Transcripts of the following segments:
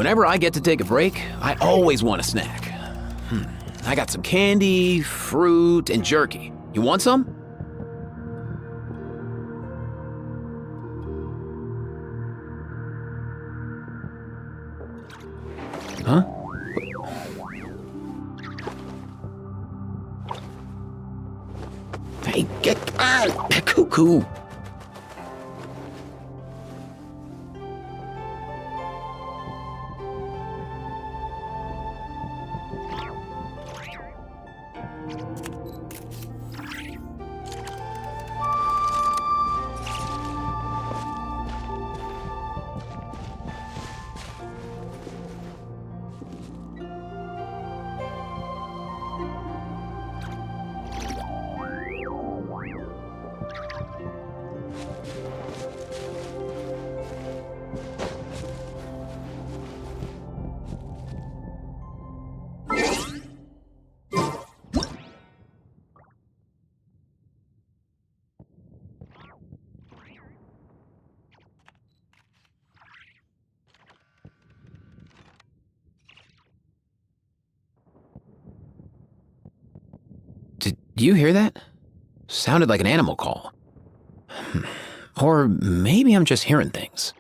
Whenever I get to take a break, I always want a snack. I got some candy, fruit, and jerky. You want some? Huh? Hey, get out! Cuckoo! Did you hear that? Sounded like an animal call. Or maybe I'm just hearing things.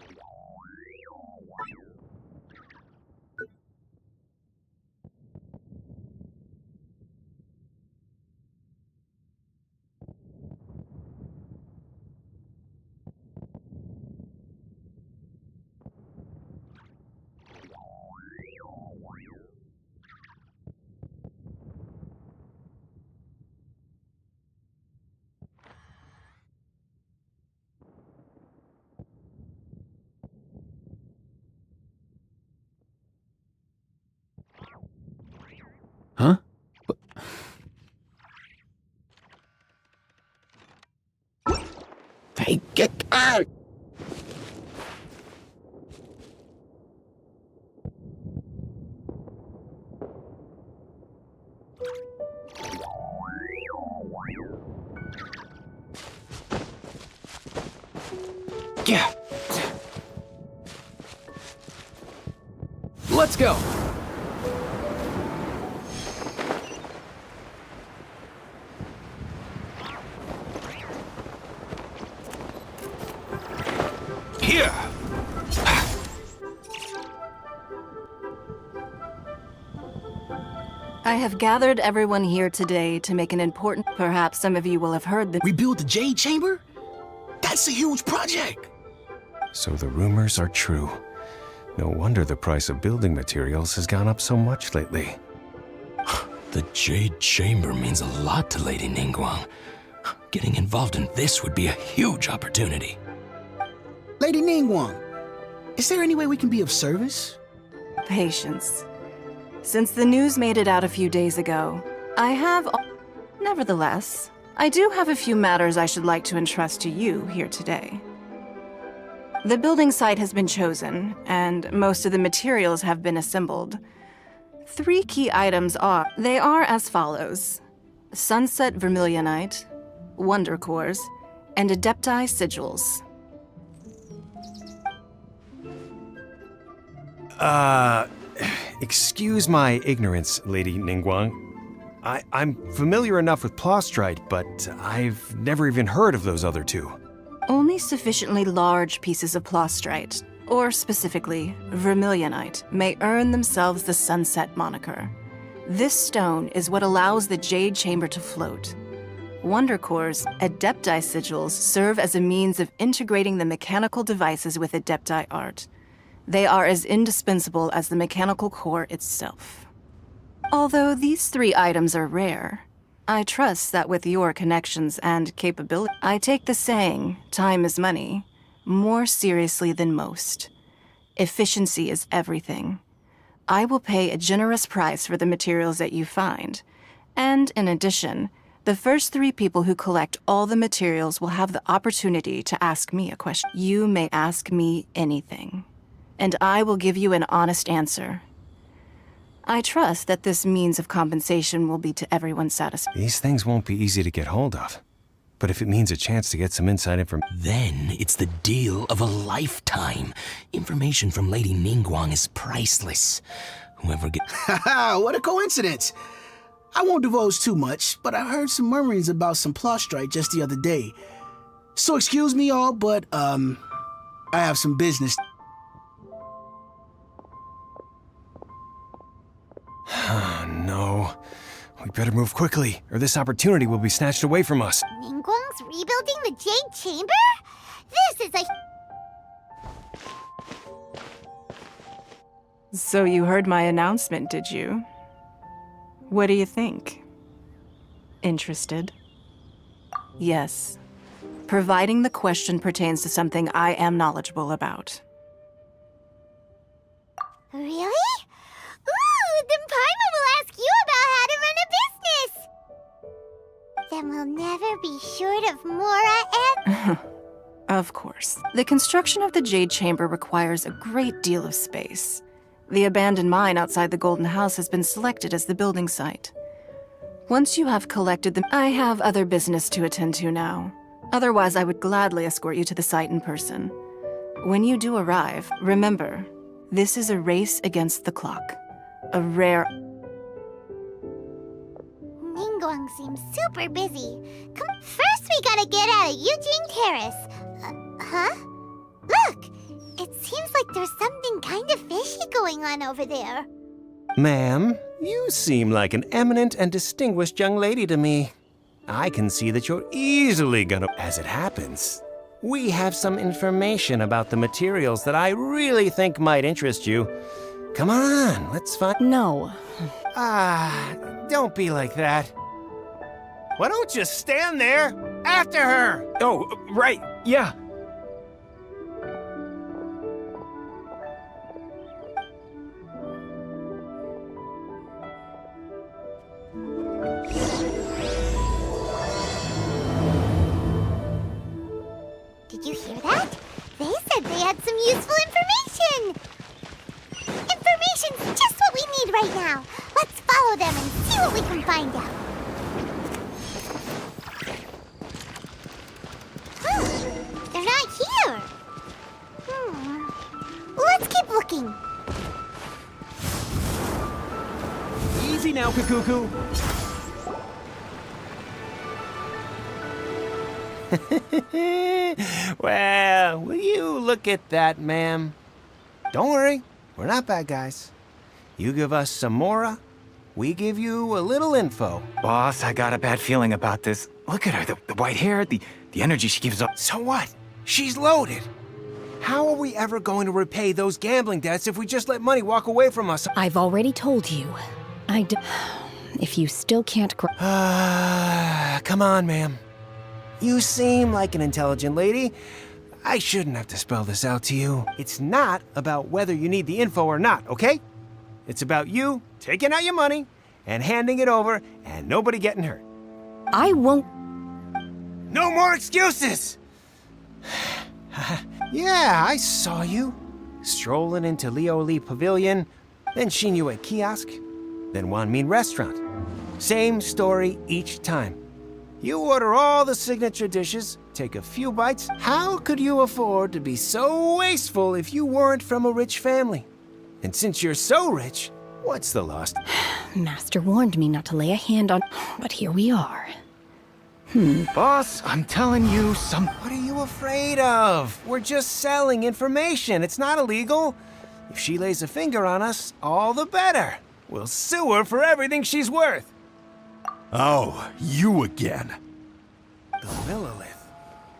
Huh? Hey, get out! Yeah. Let's go. Here. I have gathered everyone here today to make an important... Perhaps some of you will have heard the... Rebuild the Jade Chamber? That's a huge project! So the rumors are true. No wonder the price of building materials has gone up so much lately. The Jade Chamber means a lot to Lady Ningguang. Getting involved in this would be a huge opportunity. Lady Ningguang, is there any way we can be of service? Patience. Since the news made it out a few days ago, I have... Nevertheless, I do have a few matters I should like to entrust to you here today. The building site has been chosen, and most of the materials have been assembled. 3 key items are... They are as follows: Sunset Vermilionite, Wonder Cores, and Adepti Sigils. Excuse my ignorance, Lady Ningguang. I'm familiar enough with Plostrite, but I've never even heard of those other 2. Only sufficiently large pieces of Plostrite, or specifically Vermilionite, may earn themselves the Sunset moniker. This stone is what allows the Jade Chamber to float. Wonder Cores, Adepti Sigils, serve as a means of integrating the mechanical devices with Adepti art. They are as indispensable as the mechanical core itself. Although these 3 items are rare, I trust that with your connections and capability, I take the saying, time is money, more seriously than most. Efficiency is everything. I will pay a generous price for the materials that you find, and in addition, the first 3 people who collect all the materials will have the opportunity to ask me a question. You may ask me anything, and I will give you an honest answer. I trust that this means of compensation will be to everyone's satisfaction. These things won't be easy to get hold of. But if it means a chance to get some inside information... Then it's the deal of a lifetime. Information from Lady Ningguang is priceless. Whoever gets... Haha, what a coincidence. I won't divulge too much, but I heard some murmurings about some Plostrite just the other day. So excuse me all, but, I have some business. Oh, no. We better move quickly, or this opportunity will be snatched away from us. Ningguang's rebuilding the Jade Chamber? This is a... So you heard my announcement, did you? What do you think? Interested? Yes. Providing the question pertains to something I am knowledgeable about. Really? Ooh, then Paimon will ask you about how to run a business! Then we'll never be short of Mora and... Of course. The construction of the Jade Chamber requires a great deal of space. The abandoned mine outside the Golden House has been selected as the building site. Once you have collected them, I have other business to attend to now. Otherwise, I would gladly escort you to the site in person. When you do arrive, remember, this is a race against the clock. A rare... Ningguang seems super busy. First we gotta get out of Yujing Terrace. Huh? Look! It seems like there's something kind of fishy going on over there. Ma'am, you seem like an eminent and distinguished young lady to me. I can see that you're easily gonna... As it happens, we have some information about the materials that I really think might interest you. Come on, let's find... No. Don't be like that. Why don't you stand there? After her! Oh, right, yeah. Did you hear that? They said they had some useful information! Information's just what we need right now. Let's follow them and see what we can find out. They're not here. Let's keep looking. Easy now, Kakuku. Well, will you look at that, ma'am? Don't worry, we're not bad guys. You give us some Mora, we give you a little info. Boss, I got a bad feeling about this. Look at her, the white hair, the energy she gives off. So what? She's loaded. How are we ever going to repay those gambling debts if we just let money walk away from us? I've already told you. If you still can't... Come on, ma'am. You seem like an intelligent lady. I shouldn't have to spell this out to you. It's not about whether you need the info or not, okay? It's about you taking out your money and handing it over and nobody getting hurt. I won't... No more excuses! Yeah, I saw you. Strolling into Leo Lee Pavilion, then Shinjuei Kiosk, then Wanmin Restaurant. Same story each time. You order all the signature dishes, take a few bites. How could you afford to be so wasteful if you weren't from a rich family? And since you're so rich, what's the loss? Master warned me not to lay a hand on... But here we are. Boss, I'm telling you, What are you afraid of? We're just selling information. It's not illegal. If she lays a finger on us, all the better. We'll sue her for everything she's worth. Oh, you again. The Millilith?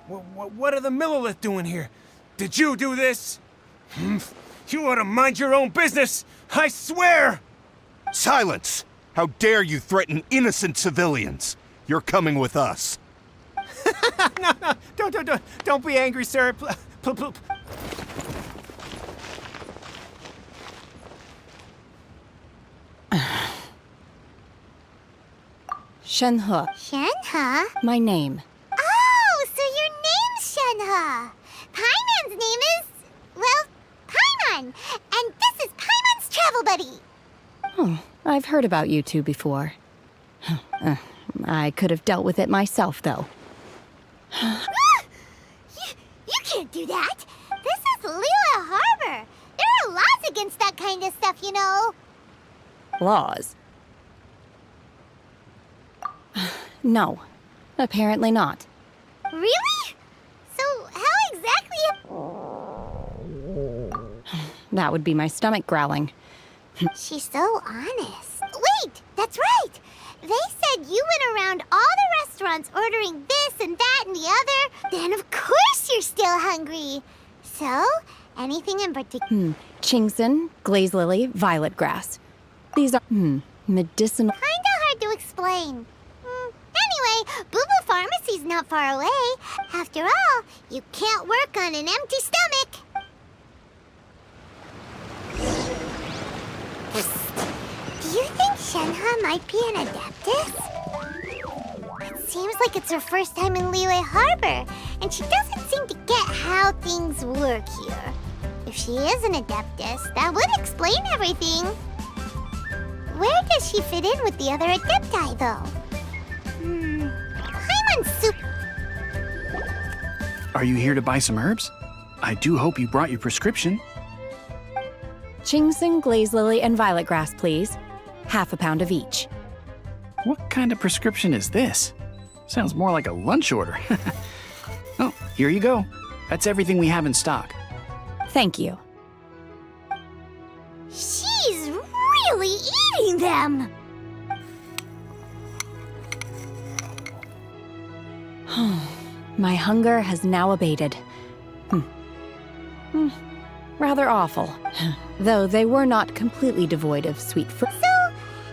What are the Millilith doing here? Did you do this? You ought to mind your own business, I swear! Silence! How dare you threaten innocent civilians? You're coming with us. No, don't be angry, sir. Shenhe, Shenhe? my name. Oh, so your name's Shenhe. Paimon's name is... well, Paimon. And this is Paimon's travel buddy. Oh, I've heard about you two before. I could have dealt with it myself, though. You can't do that. This is Lila Harbor. There are laws against that kind of stuff, you know. Laws? No, apparently not. Really? So how exactly... That would be my stomach growling. She's so honest. Wait, that's right. They said you went around all the restaurants ordering this and that and the other. Then of course you're still hungry. So, anything in particular? Chingson, glaze lily, violet grass. These are, medicinal. Kinda hard to explain. Anyway, Boo Boo Pharmacy's not far away. After all, you can't work on an empty stomach. Do you think Shenhe might be an Adeptus? It seems like it's her first time in Liyue Harbor, and she doesn't seem to get how things work here. If she is an Adeptus, that would explain everything. Where does she fit in with the other Adepti, though? Paimon's super... Are you here to buy some herbs? I do hope you brought your prescription. Chingson, glaze lily, and violet grass, please. Half a pound of each. What kind of prescription is this? Sounds more like a lunch order. Oh, here you go. That's everything we have in stock. Thank you. She's really eating them! My hunger has now abated. Rather awful. Though they were not completely devoid of sweet fruit. So,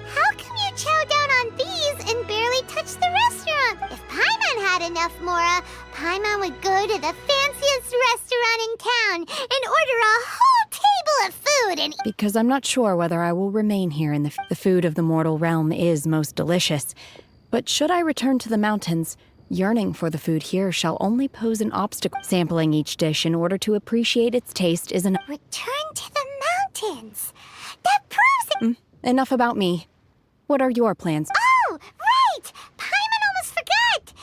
how come you chow down on these and barely touch the restaurant? If Paimon had enough Mora, Paimon would go to the fanciest restaurant in town and order a whole table of food and... Because I'm not sure whether I will remain here in the food of the mortal realm is most delicious. But should I return to the mountains, yearning for the food here shall only pose an obstacle. Sampling each dish in order to appreciate its taste is an... Return to the mountains! That proves it... Enough about me. What are your plans? Oh, right! Paimon almost forgot!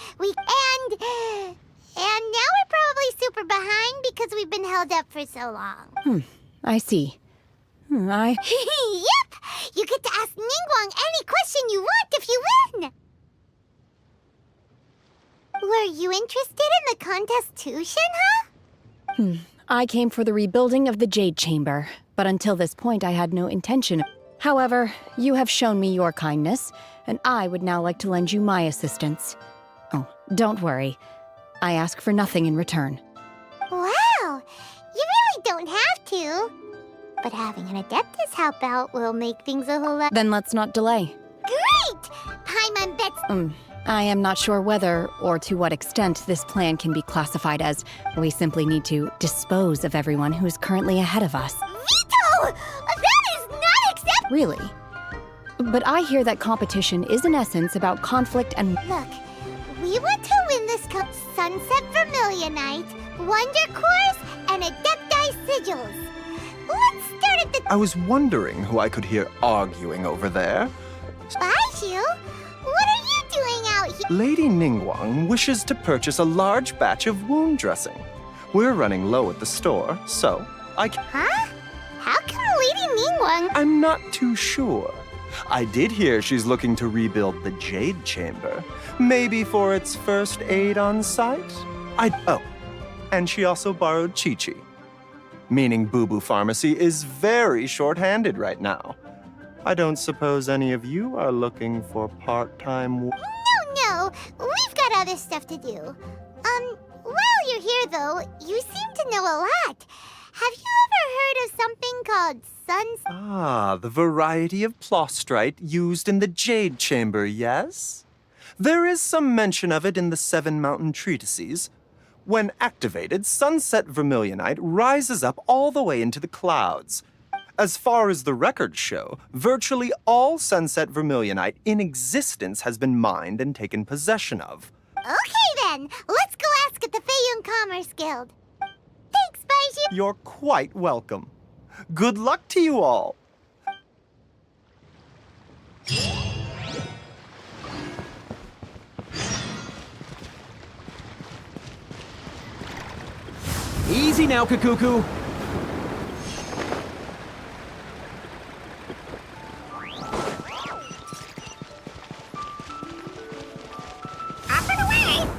And now we're probably super behind because we've been held up for so long. I see. Yep! You get to ask Ningguang any question you want if you win! Were you interested in the contest too, Shenhe? I came for the rebuilding of the Jade Chamber, but until this point I had no intention. However, you have shown me your kindness, and I would now like to lend you my assistance. Oh, don't worry. I ask for nothing in return. Wow! You really don't have to. But having an Adeptus help out will make things a whole lot... Then let's not delay. Great! Paimon bets... I am not sure whether or to what extent this plan can be classified as we simply need to dispose of everyone who is currently ahead of us. Veto! That is not acceptable! Really? But I hear that competition is in essence about conflict and... Look, we want to win this Sunset Vermilionite, Wonder Cores, and Adepti Sigils. Let's start at the... I was wondering who I could hear arguing over there. Baiju? What are you doing out here? Lady Ningguang wishes to purchase a large batch of wound dressing. We're running low at the store, so I can... Huh? How come Lady Ningguang... I'm not too sure. I did hear she's looking to rebuild the Jade Chamber. Maybe for its first aid on site? Oh, and she also borrowed Chi-Chi. Meaning Boo Boo Pharmacy is very short-handed right now. I don't suppose any of you are looking for part-time... No, we've got other stuff to do. While you're here though, you seem to know a lot. Have you ever heard of something called Ah, the variety of plostrite used in the Jade Chamber, yes? There is some mention of it in the Seven Mountain Treatises. When activated, Sunset Vermilionite rises up all the way into the clouds. As far as the records show, virtually all Sunset Vermilionite in existence has been mined and taken possession of. Okay then, let's go ask at the Feiyun Commerce Guild. Thanks, Baiju. You're quite welcome. Good luck to you all. Easy now, Kakuku. Up and away!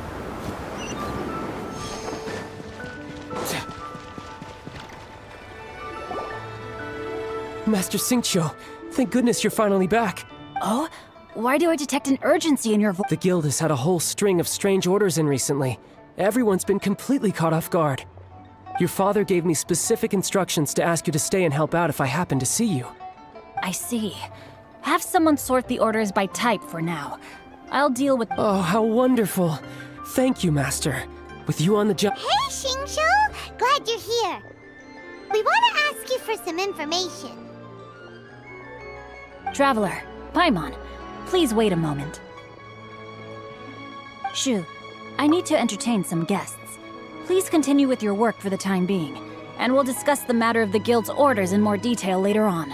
Master Xingqiu, thank goodness you're finally back. Oh? Why do I detect an urgency in your voice? The guild has had a whole string of strange orders in recently. Everyone's been completely caught off guard. Your father gave me specific instructions to ask you to stay and help out if I happen to see you. I see. Have someone sort the orders by type for now. I'll deal with... Oh, how wonderful. Thank you, Master. With you on the job... Hey, Xingqiu! Glad you're here. We want to ask you for some information. Traveler, Paimon, please wait a moment. Shu, I need to entertain some guests. Please continue with your work for the time being, and we'll discuss the matter of the guild's orders in more detail later on.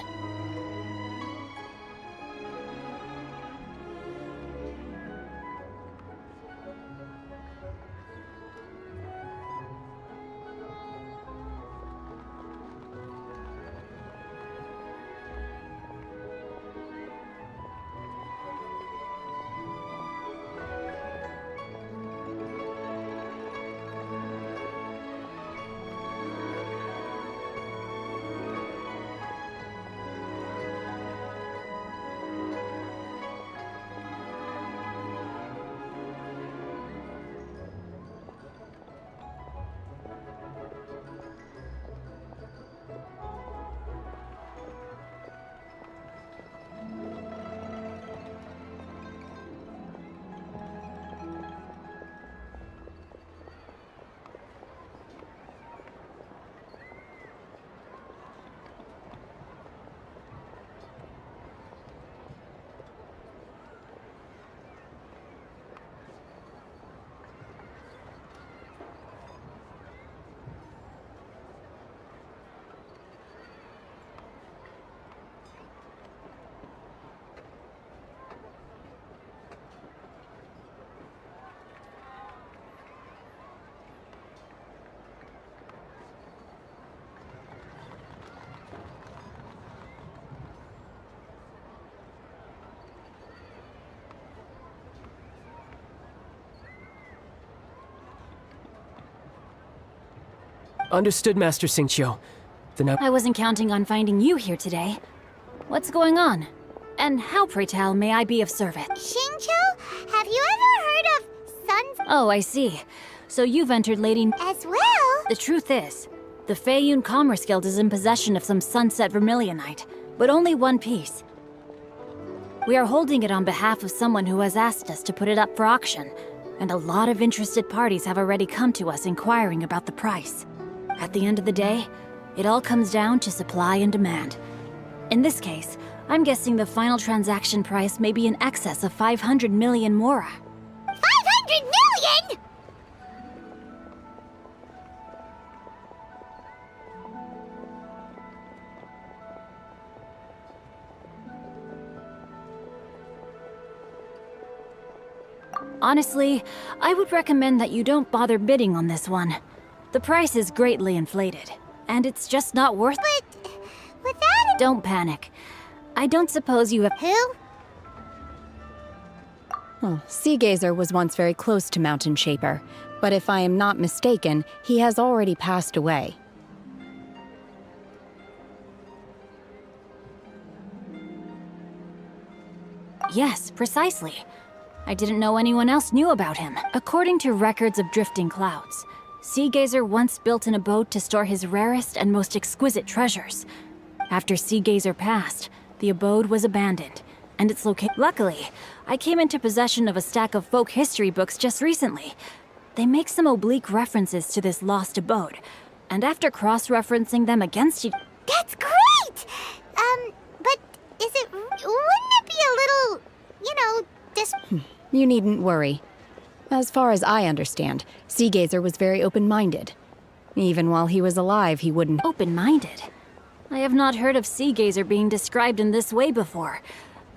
Understood, Master Xingqiu. Then I wasn't counting on finding you here today. What's going on? And how, pray tell, may I be of service? Xingqiu, have you ever heard of Sun's... Oh, I see. So you've entered Lady... As well? The truth is, the Feiyun Commerce Guild is in possession of some sunset vermilionite, but only one piece. We are holding it on behalf of someone who has asked us to put it up for auction, and a lot of interested parties have already come to us inquiring about the price. At the end of the day, it all comes down to supply and demand. In this case, I'm guessing the final transaction price may be in excess of 500 million mora. 500 million?! Honestly, I would recommend that you don't bother bidding on this one. The price is greatly inflated, and it's just not worth it. But without... Don't panic. I don't suppose you have... Who? Oh, Seagazer was once very close to Mountain Shaper, but if I am not mistaken, he has already passed away. Yes, precisely. I didn't know anyone else knew about him. According to records of Drifting Clouds, Seagazer once built an abode to store his rarest and most exquisite treasures. After Seagazer passed, the abode was abandoned, and its location... Luckily, I came into possession of a stack of folk history books just recently. They make some oblique references to this lost abode, and after cross-referencing them against each... That's great! But is it... Wouldn't it be a little... you know, You needn't worry. As far as I understand, Seagazer was very open-minded. Even while he was alive, he wouldn't... Open-minded? I have not heard of Seagazer being described in this way before.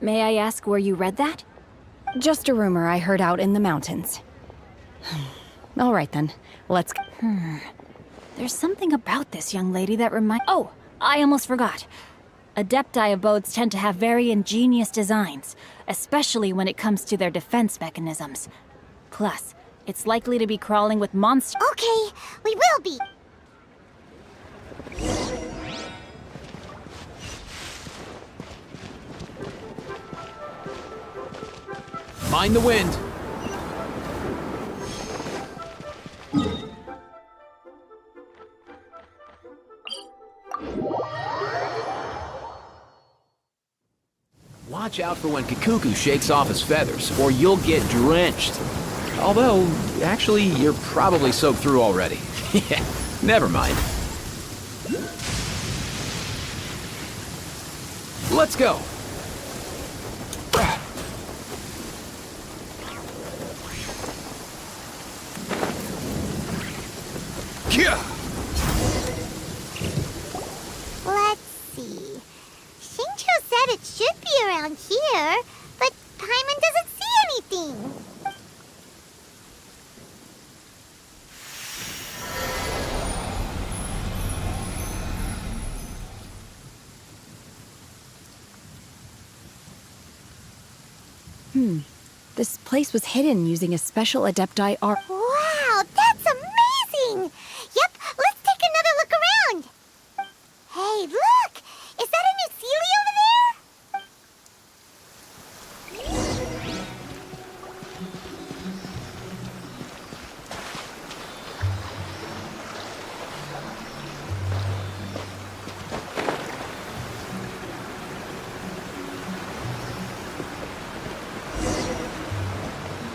May I ask where you read that? Just a rumor I heard out in the mountains. All right then, let's... There's something about this young lady that Oh, I almost forgot. Adepti abodes tend to have very ingenious designs, especially when it comes to their defense mechanisms. Plus, it's likely to be crawling with monsters. Okay, we will be. Mind the wind. Watch out for when Kikuku shakes off his feathers, or you'll get drenched. Although, actually, you're probably soaked through already. Never mind. Let's go. Let's see. Shincho said it should be around here, but Paimon doesn't see anything. This place was hidden using a special Adepti art. Wow, that's amazing! Yep, let's take another look around. Hey, look! Is that a new Sealy over there?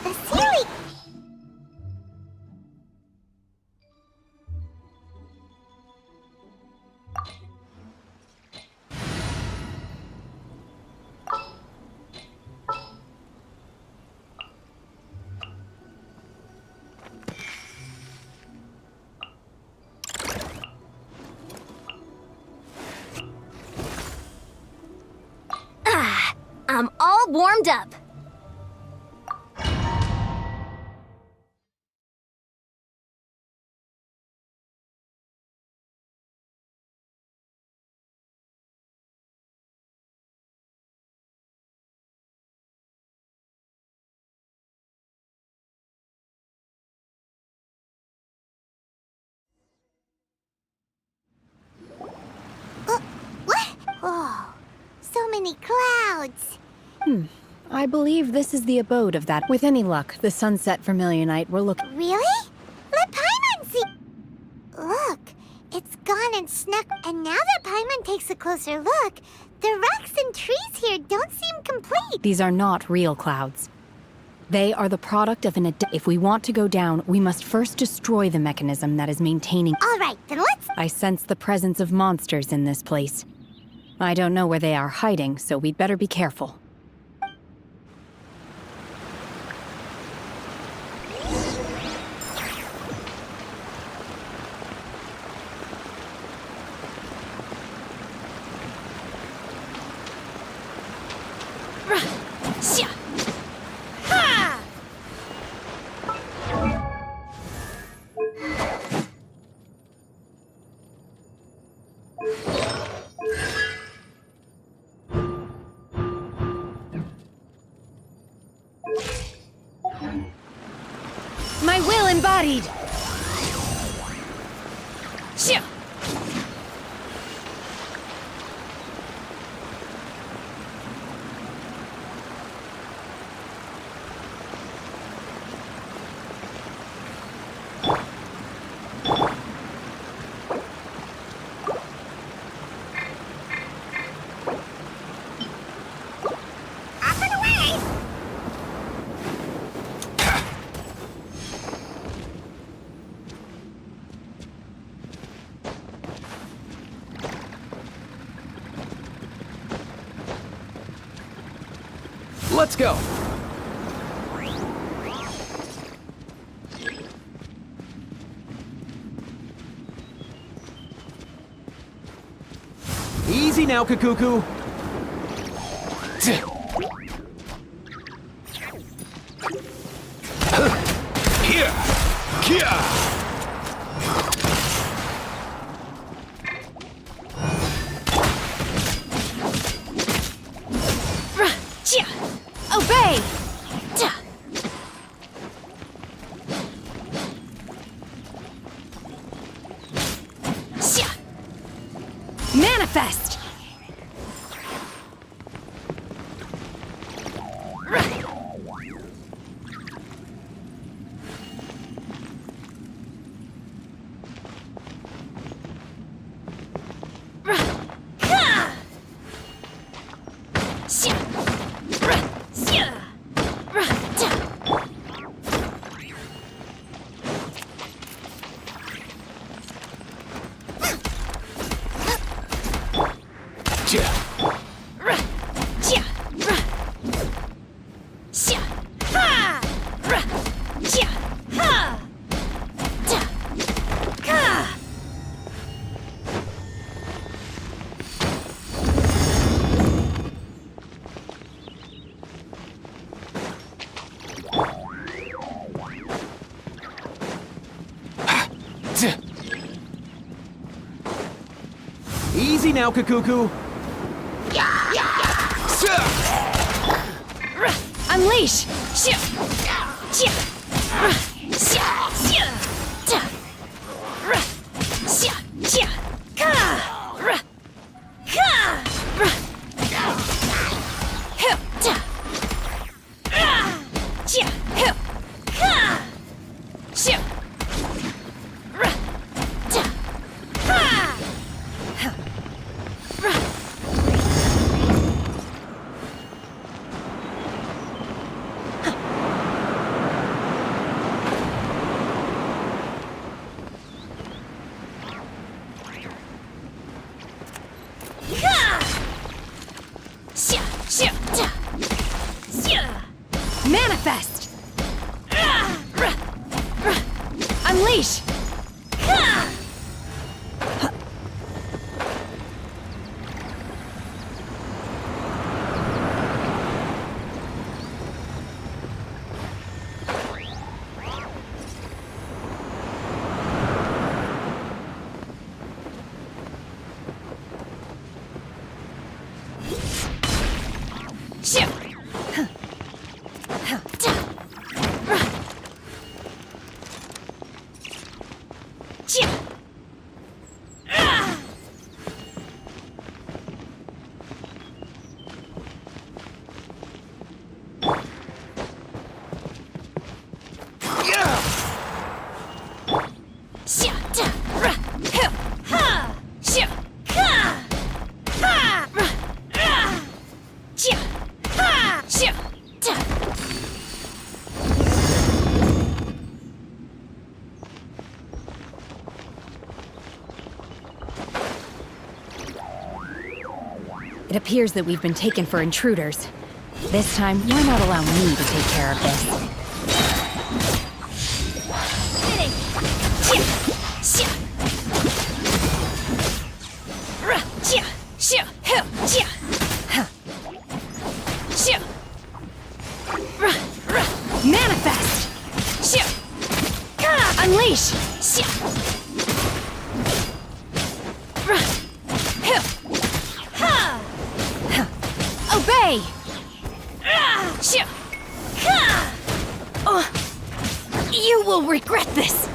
A Sealy! I'm all warmed up. What? Oh, so many clouds. I believe this is the abode of that. With any luck, the sunset vermilionite we're looking. Really? Let Paimon see. Look, it's gone and snuck. And now that Paimon takes a closer look, the rocks and trees here don't seem complete. These are not real clouds. They are the product of an If we want to go down, we must first destroy the mechanism that is maintaining. All right, then let's. I sense the presence of monsters in this place. I don't know where they are hiding, so we'd better be careful. My will embodied! Shoo! Let's go. Easy now, Kikuku. Here. Manifest! Easy now, Kakuku. Unleash! Manifest! Unleash! It appears that we've been taken for intruders. This time, why not allow me to take care of this? Manifest! Unleash! Obey! You will regret this!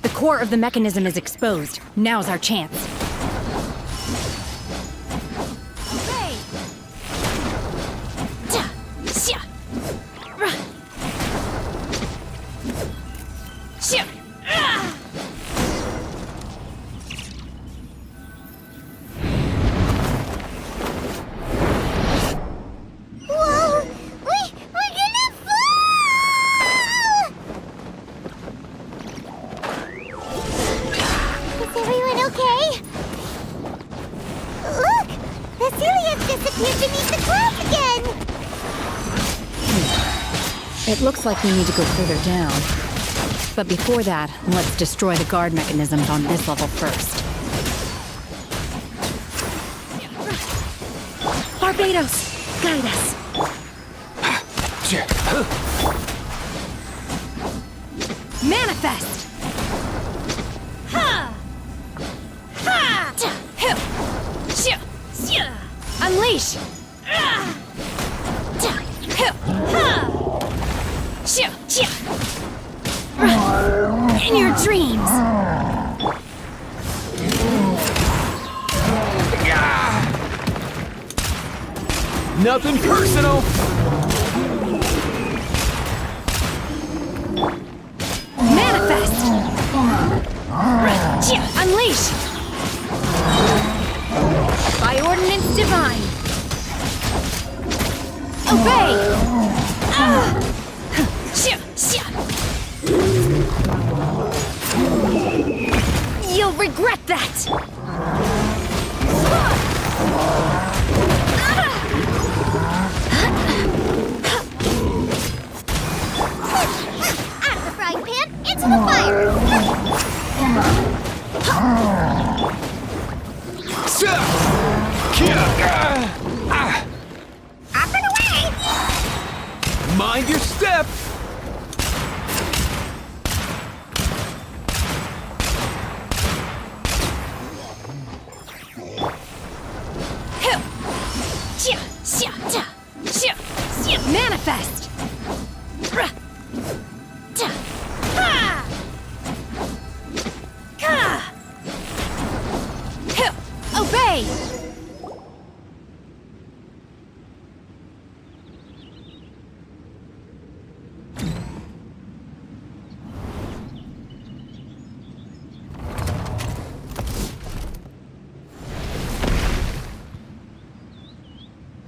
The core of the mechanism is exposed. Now's our chance. Obey! Whoa! We're gonna fall! Is everyone okay? Look! Vasilia's disappeared beneath the clouds again! It looks like we need to go further down. But before that, let's destroy the guard mechanisms on this level first. Barbados, guide us. Manifest! Unleash! In your dreams! Nothing personal. Manifest! Unleash! By ordinance divine! Obey! You'll regret that! Out of the frying pan, into the fire! Up and away! Mind your step. Manifest! Obey!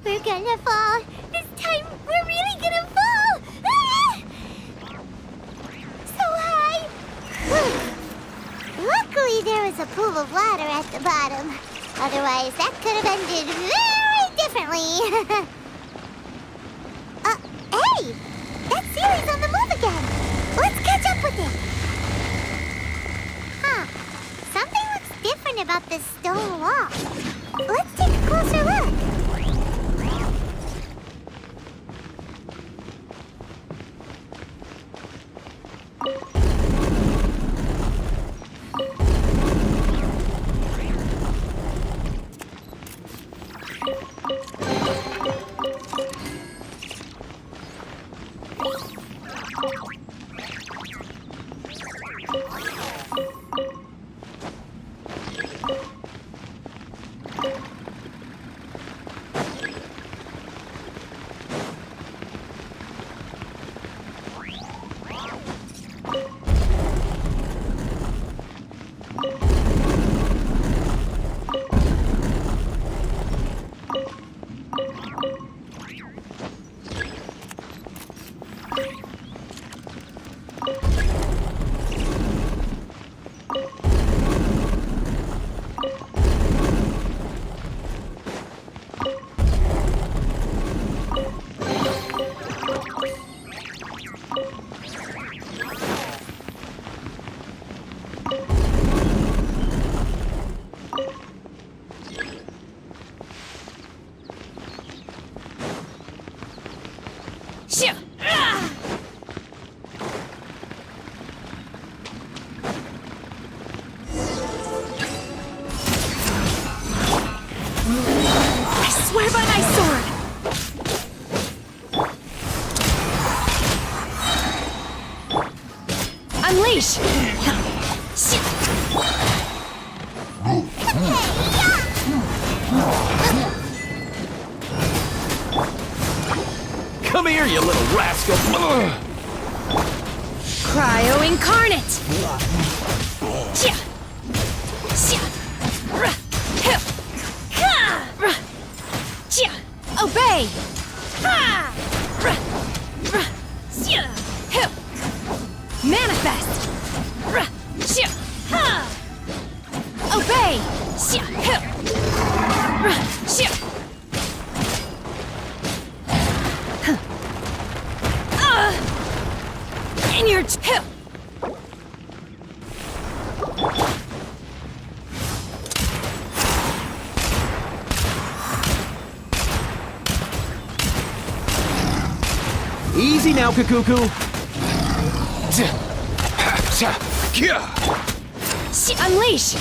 We're gonna fall. This time, we're really gonna fall. Ah! So high. Luckily, there was a pool of water at the bottom. Otherwise, that could have ended very differently. Hey! That series on the move again. Let's catch up with it. Huh. Something looks different about this stone wall. Let's take a closer look. Swear by my sword! Unleash! Come here, you little rascal. Cryo incarnate! Obey! Manifest! Obey! In your Easy now, Kakuku. Unleash!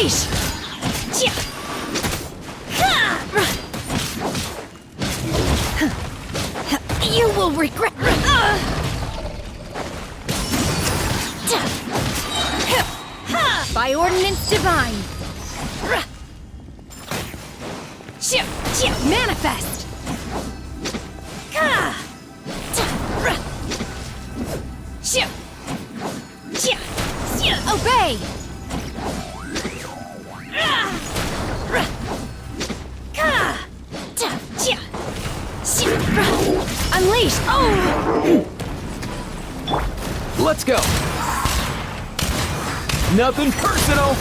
Unleash! You will regret. By ordinance divine. Manifest. Obey. Unleash! Oh! Let's go. Nothing personal.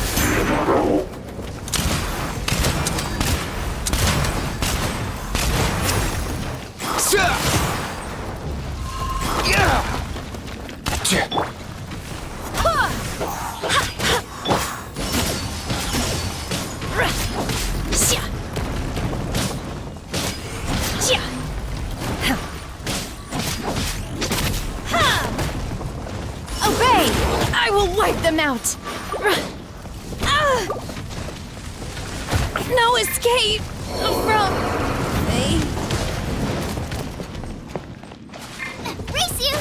Obey! I will wipe them out! No escape from me. Race you!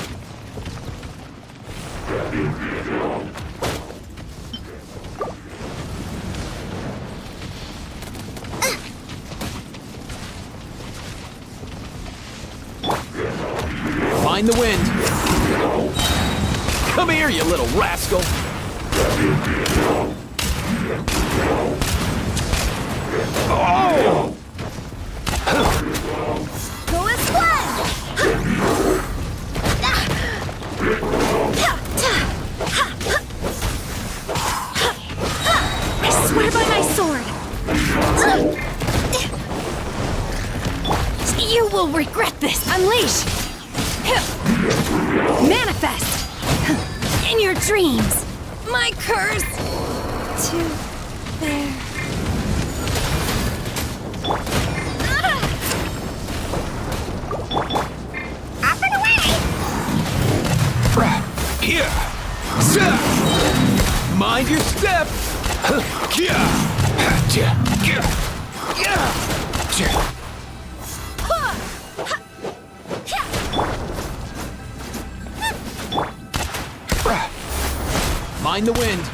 Find the wind. Come here, you little rascal. Oh! Go as one! I swear by my sword. You will regret this. Unleash. Manifest. In your dreams. My curse. To their... Up and away! Here. Mind your step. Mind the wind.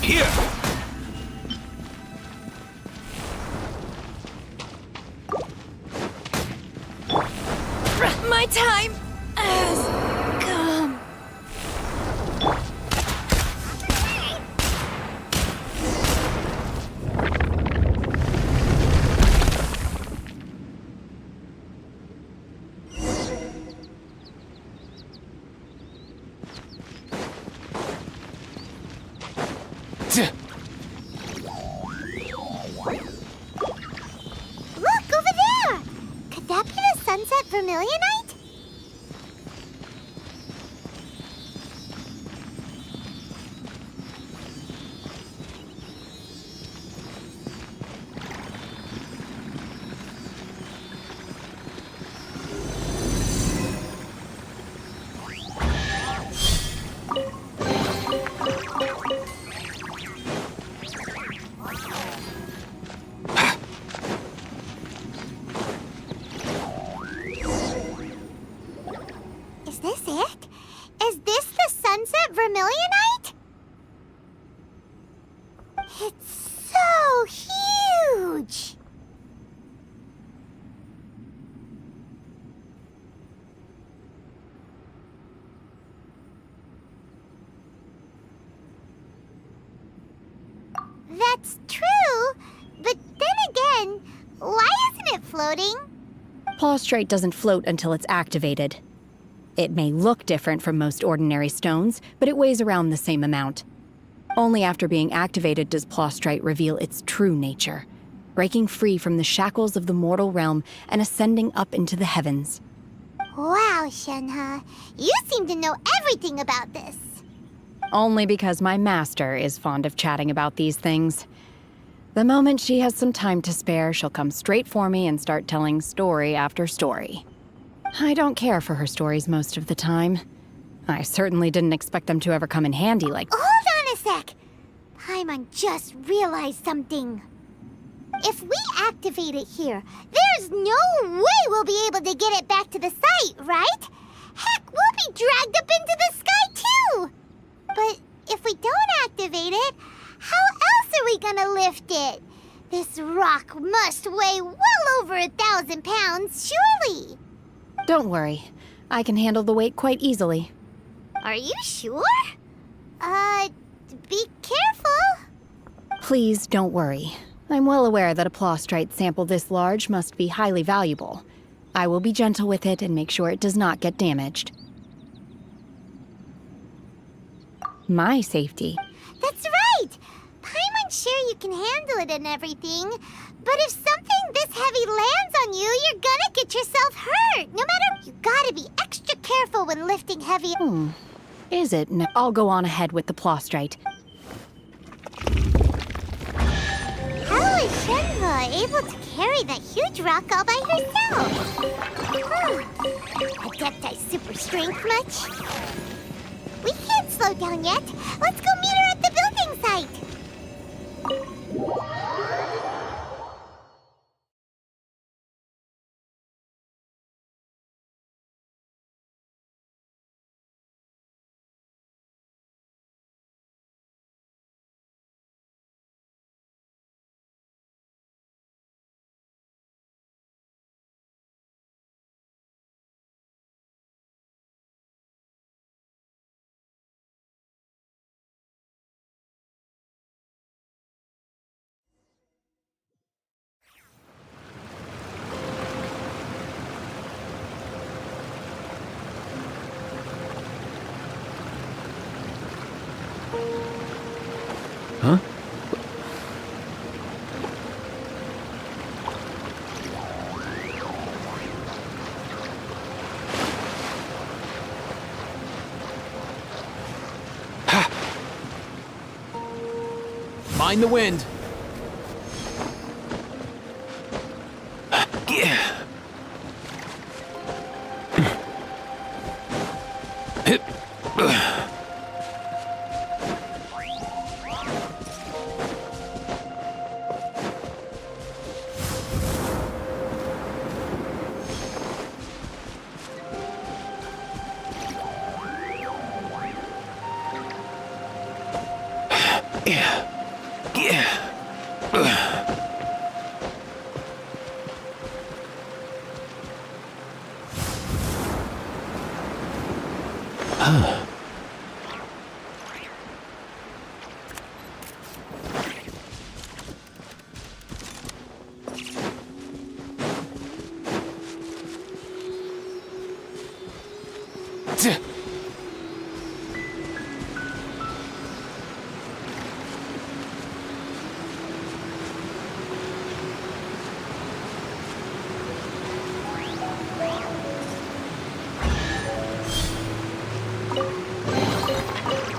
Here. My time has come. Look, over there! Could that be the Sunset Vermilionite? Is this it? Is this the Sunset Vermilionite? It's so huge! That's true, but then again, why isn't it floating? Plaustrite doesn't float until it's activated. It may look different from most ordinary stones, but it weighs around the same amount. Only after being activated does Plaustrite reveal its true nature, breaking free from the shackles of the mortal realm and ascending up into the heavens. Wow, Shenhe. You seem to know everything about this. Only because my master is fond of chatting about these things. The moment she has some time to spare, she'll come straight for me and start telling story after story. I don't care for her stories most of the time. I certainly didn't expect them to ever come in handy like— Hold on a sec! Paimon just realized something. If we activate it here, there's no way we'll be able to get it back to the site, right? Heck, we'll be dragged up into the sky too! But if we don't activate it, how else are we gonna lift it? This rock must weigh well over 1,000 pounds, surely! Don't worry. I can handle the weight quite easily. Are you sure? Be careful. Please don't worry. I'm well aware that a plaustrite sample this large must be highly valuable. I will be gentle with it and make sure it does not get damaged. My safety. That's right! Paimon's sure you can handle it and everything, but if something this heavy lands on you, you're gonna get yourself hurt. No matter, you gotta be extra careful when lifting heavy— Is it? No, I'll go on ahead with the plaustrite. How is Shenhe able to carry that huge rock all by herself? Adepti super strength much? We can't slow down yet. Let's go meet her at the building site. Huh? Mind the wind.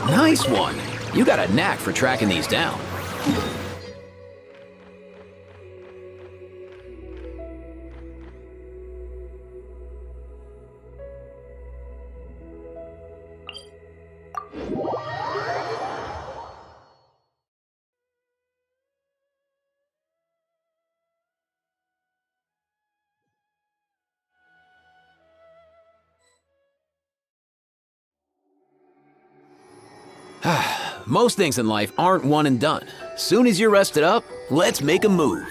Nice one. You got a knack for tracking these down. Most things in life aren't one and done. Soon as you're rested up, let's make a move.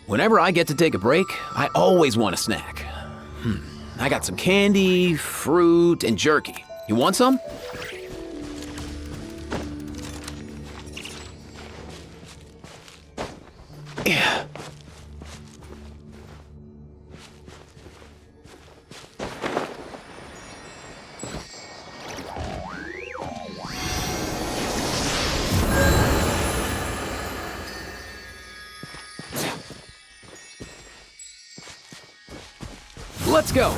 Whenever I get to take a break, I always want a snack. I got some candy, fruit, and jerky. You want some? Yeah. Let's go.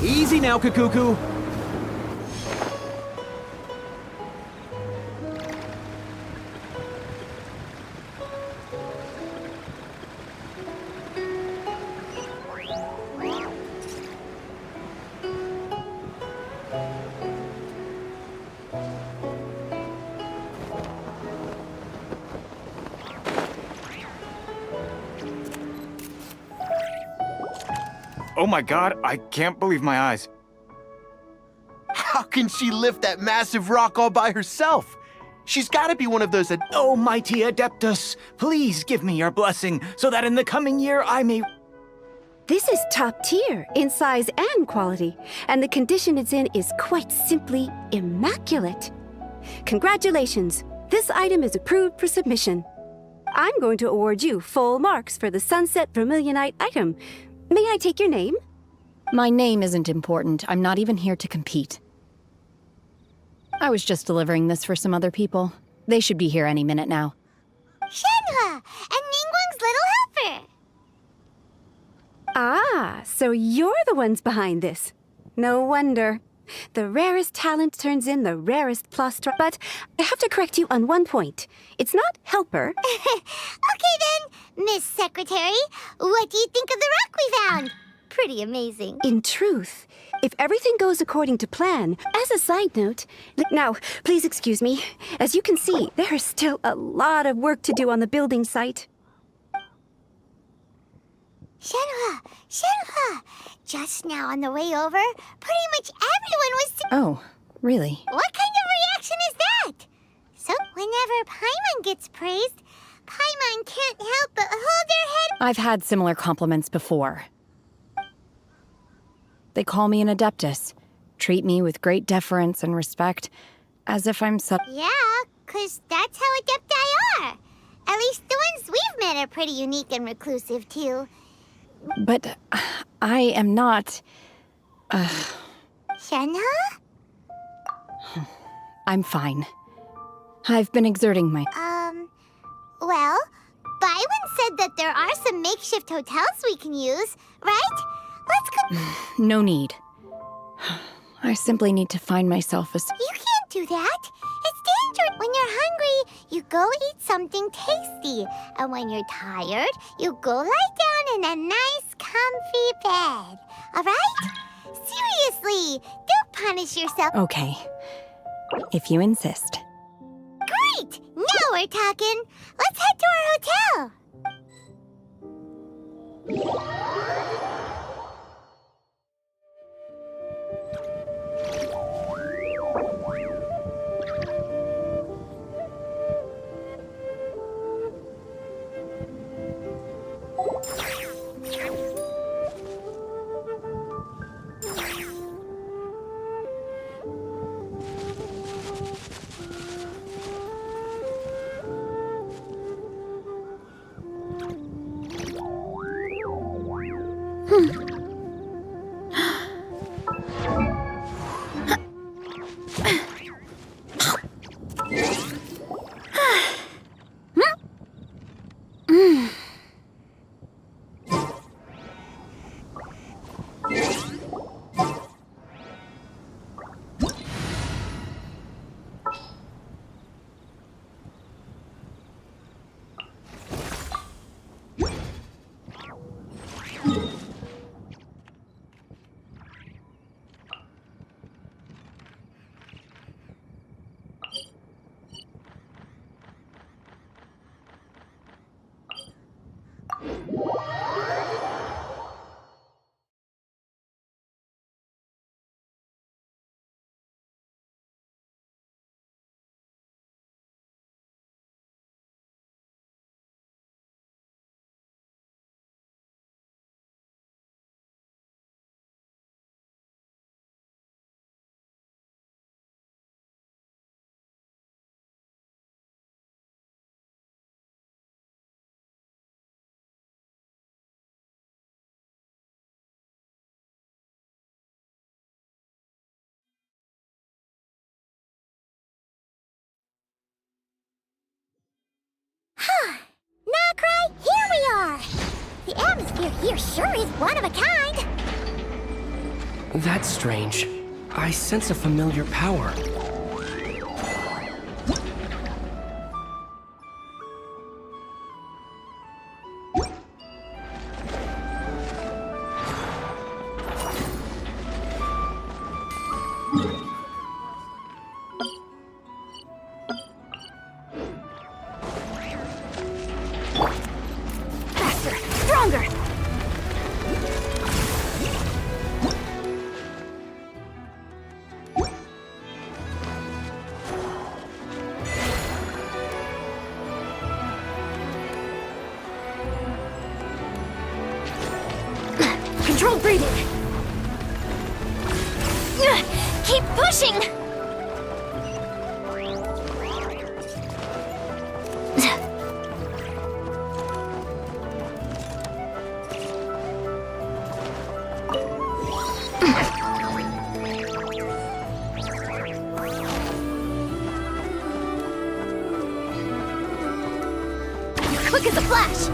Easy now, Kakuku. Oh my god, I can't believe my eyes. How can she lift that massive rock all by herself? She's gotta be one of those Oh, mighty Adeptus, please give me your blessing so that in the coming year I may... This is top tier in size and quality, and the condition it's in is quite simply immaculate. Congratulations! This item is approved for submission. I'm going to award you full marks for the Sunset Vermilionite item. May I take your name? My name isn't important. I'm not even here to compete. I was just delivering this for some other people. They should be here any minute now. Shenhua! And Ningguang's little helper! Ah, so you're the ones behind this. No wonder. The rarest talent turns in the rarest plaster. But I have to correct you on one point. It's not helper. Okay then, Miss Secretary. What do you think of the rock we found? Pretty amazing. In truth, if everything goes according to plan, as a side note... Now, please excuse me. As you can see, there is still a lot of work to do on the building site. Shenhua! Just now on the way over, pretty much everyone was... Oh, really? What kind of reaction is that? So whenever Paimon gets praised, Paimon can't help but hold their head... I've had similar compliments before. They call me an Adeptus, treat me with great deference and respect, as if I'm Yeah, 'cause that's how Adepti are. At least the ones we've met are pretty unique and reclusive, too. But I am not... Shenhua? I'm fine. I've been exerting my... Well, Byron said that there are some makeshift hotels we can use, right? Let's go... No need. I simply need to find myself a... You can't do that. It's dangerous. When you're hungry, you go eat something tasty. And when you're tired, you go lie down in a nice, comfy bed. All right? Seriously, don't punish yourself. Okay. If you insist. Great! Now we're talking. Let's head to our hotel. The atmosphere here sure is one of a kind. That's strange. I sense a familiar power. Faster, stronger. Controlled breathing. Keep pushing. Quick as a flash.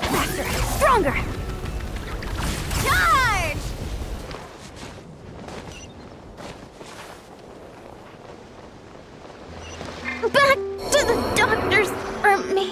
Faster, stronger. Charge! Back to the doctors for me.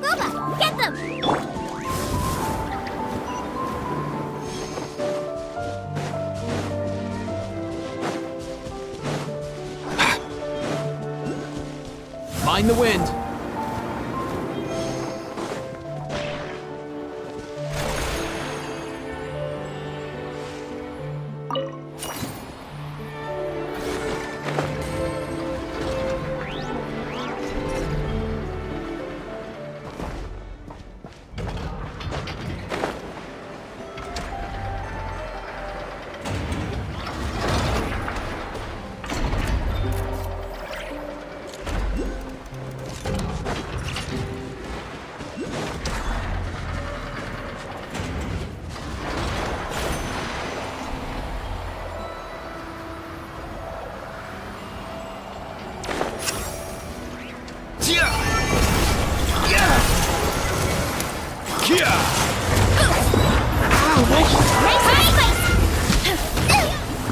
Boba, get them! Mind the wind.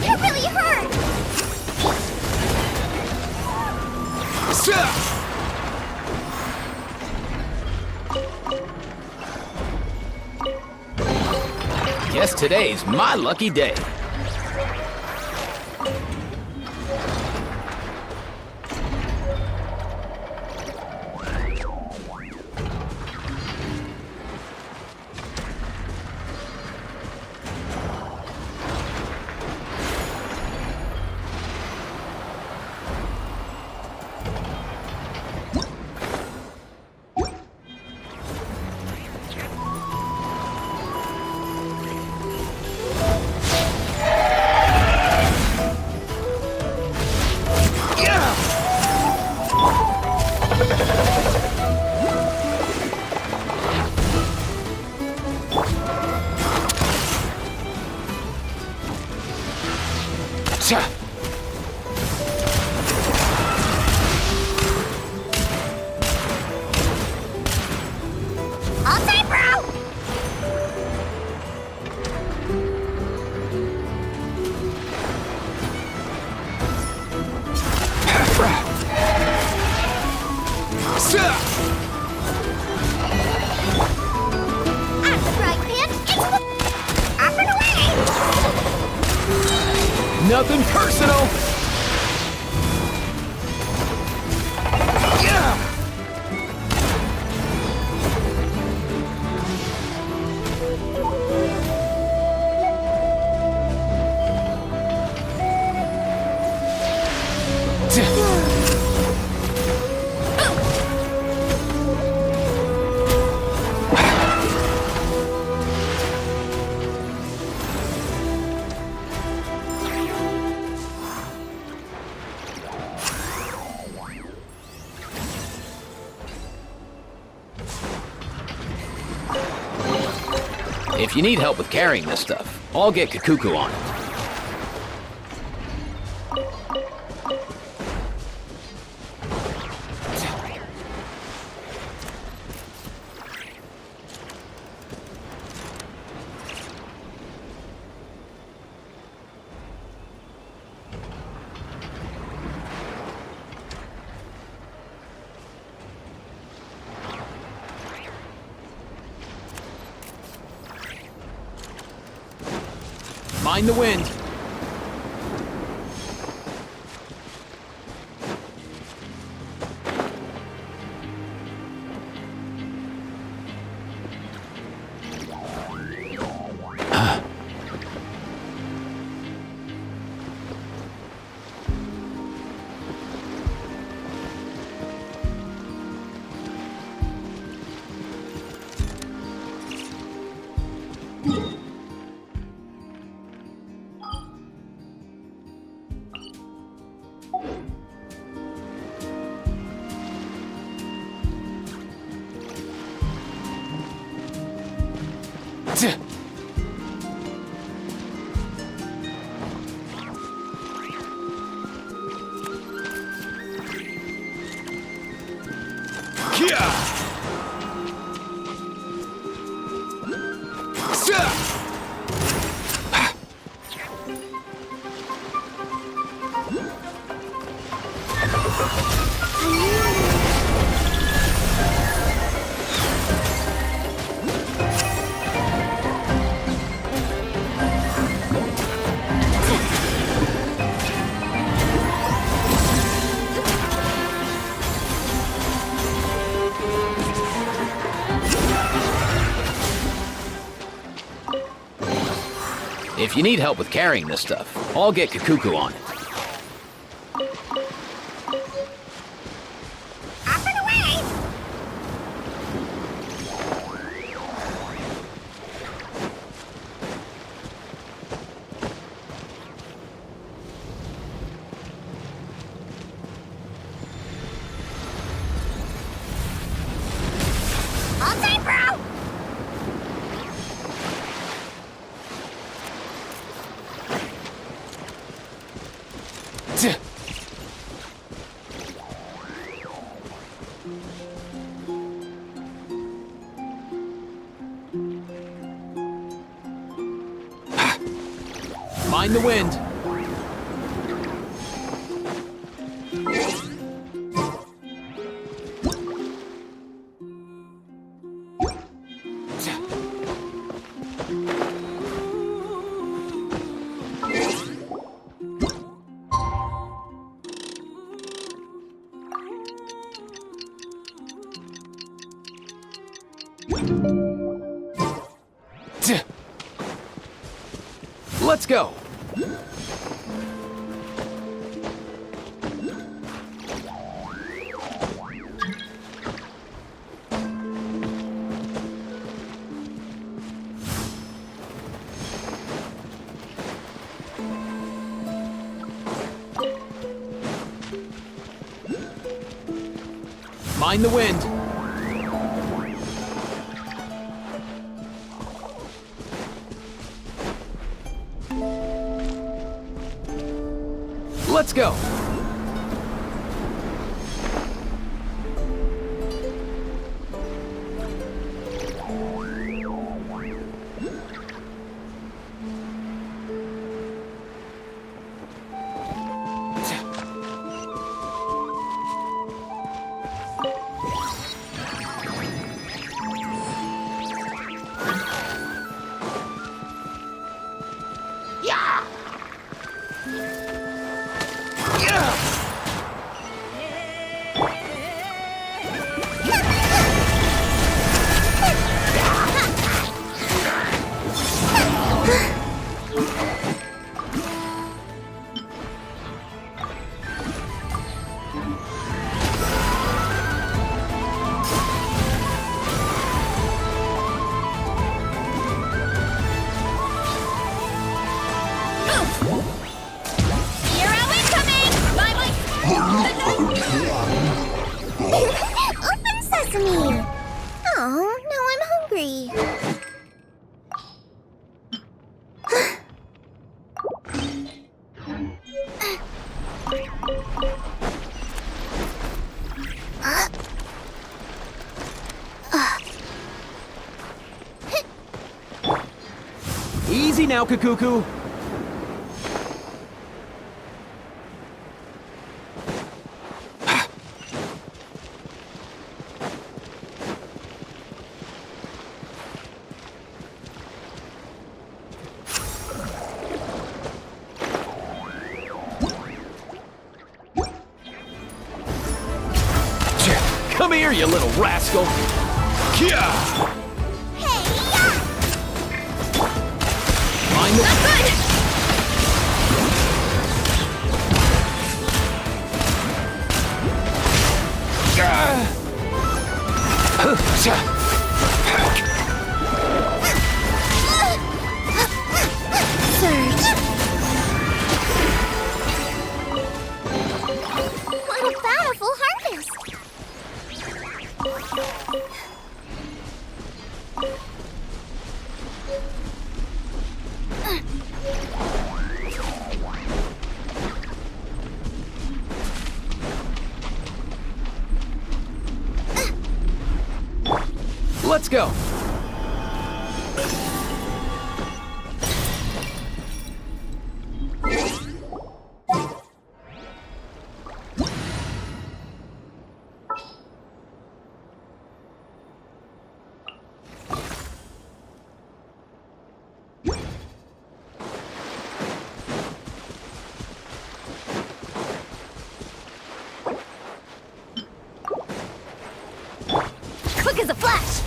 That really hurt! Guess today's my lucky day. All time, bro! Nothing personal! Yeah! If you need help with carrying this stuff, I'll get Kakuku on it. Mind the wind. If you need help with carrying this stuff, I'll get Kakuku on it. Up and away! All time, bro! Mind the wind. Let's go. Mind the wind. Let's go. Open sesame! Oh, now I'm hungry. Easy now, Kakuku. Come here, you little rascal! Yeah! Mind the- Not good! Surge. What a bountiful harvest! Let's go! Quick as a flash!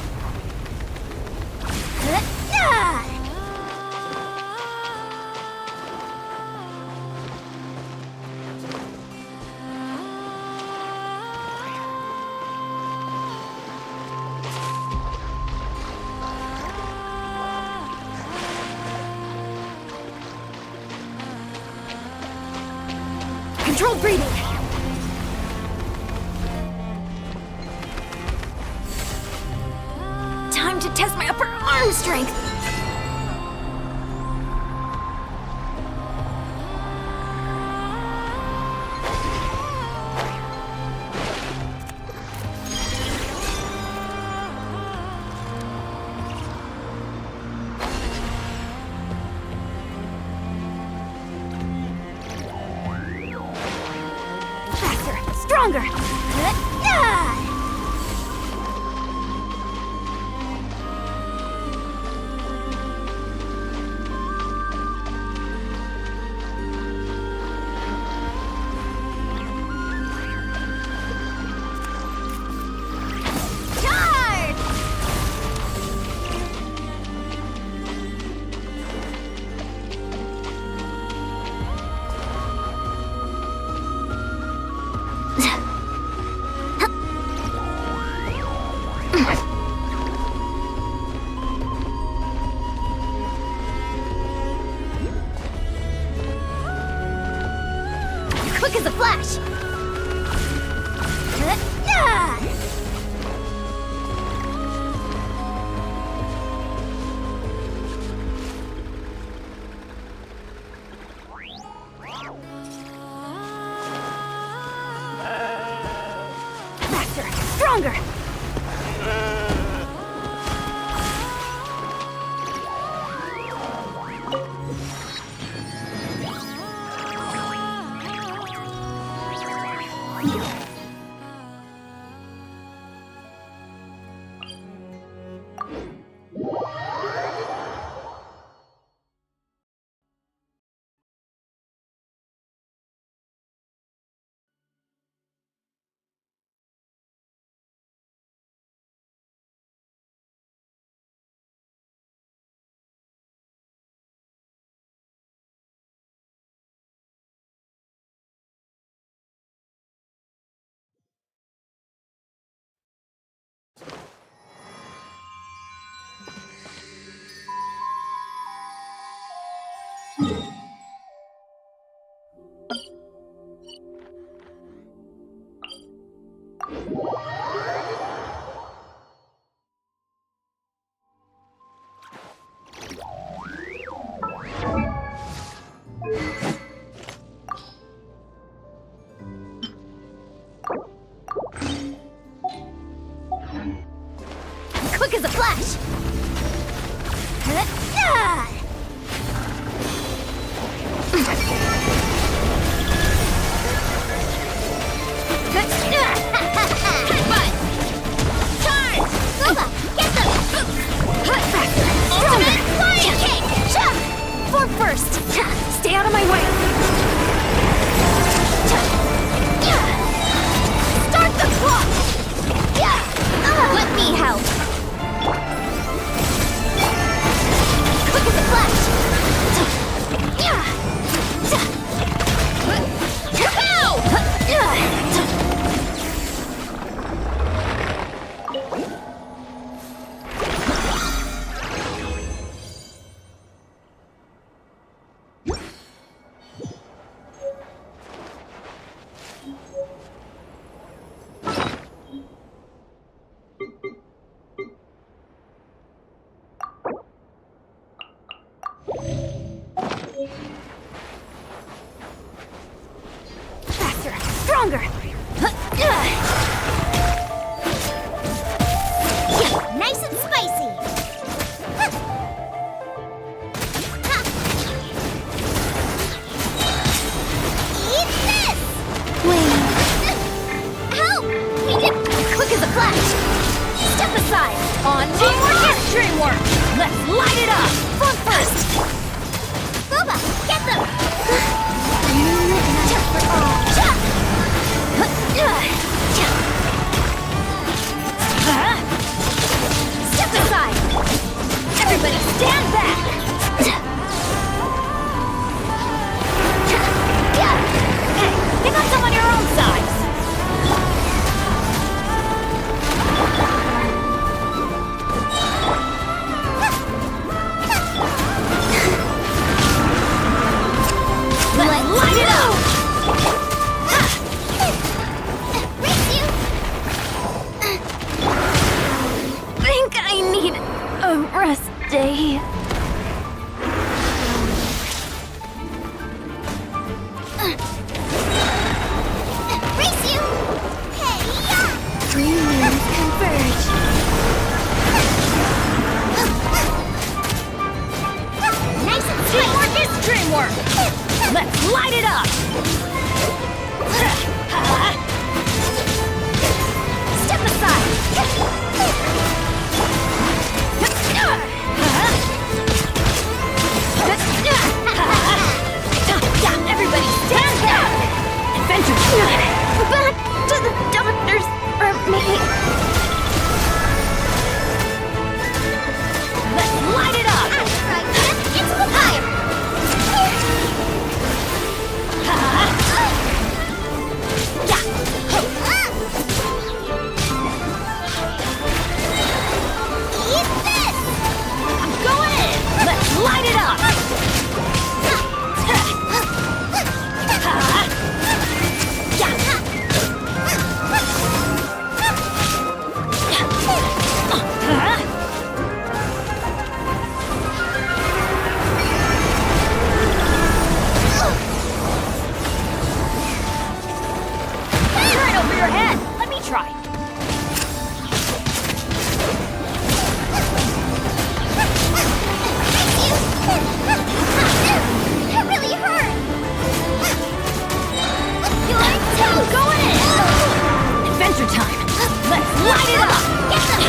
Controlled breathing! Time to test my upper arm strength! Faster! Stronger! Charge! Quick as a flash! Faster! Stronger! as a flash! Headbutt! Charge! Silva, get them! Ultimate flying kick! Form first! Stay out of my way! Start the clock! Let me help! Quick as a flash! Faster! Stronger! Nice and spicy! Eat this! Wait. Help! He did quick as a flash! Step aside! On teamwork is dreamwork! Let's light it up! Front first! Silva, get them! Step aside! Everybody stand back! Hey, pick up someone your own size! Let's light it up! Race you! Think I need a rest day. Race you! Hey, Dreams converge. nice and Teamwork is dreamwork! Let's light it up! Step aside! Everybody stand back! Adventure! Back to the doctors for me! Let's light it up! Into the fire! Eat this! I'm going in! Let's light it up! Right over your head! Let me try! That really hurt! I'm going in! Adventure time! Let's light it up! Get them!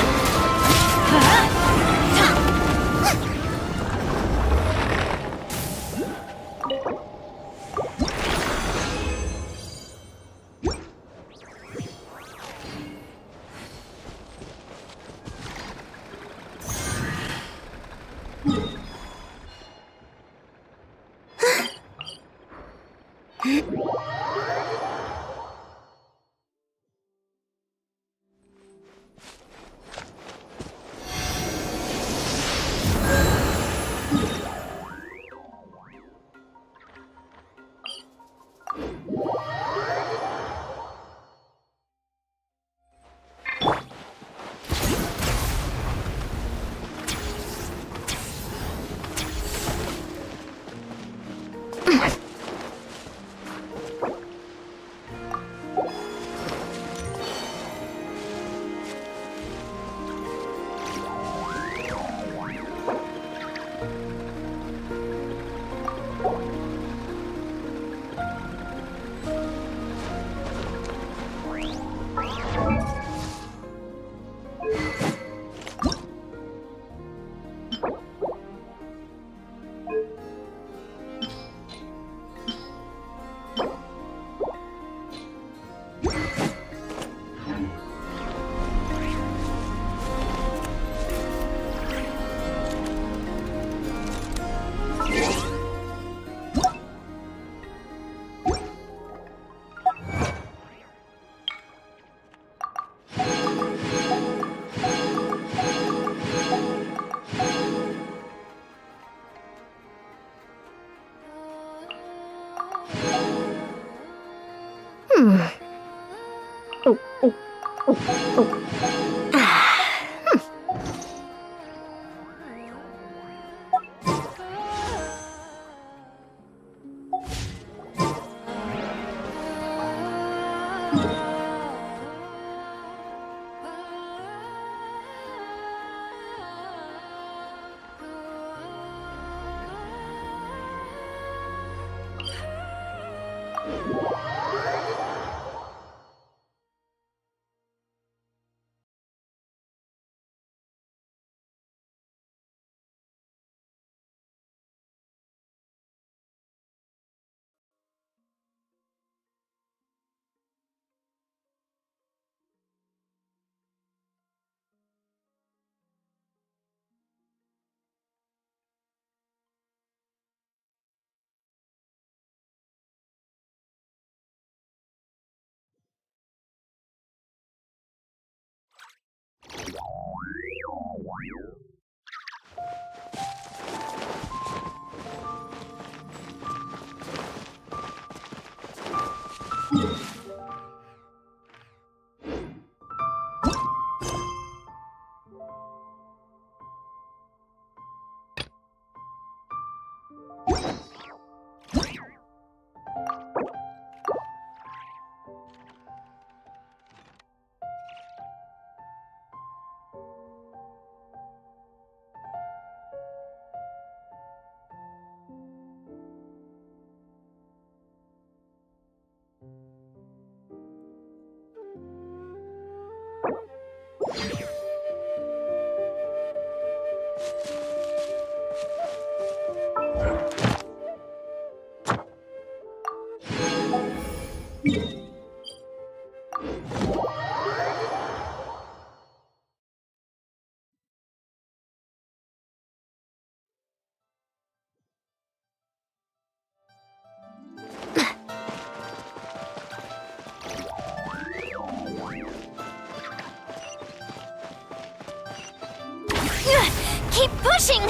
Keep pushing!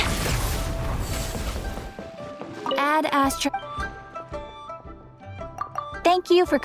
Add Astro. Thank you for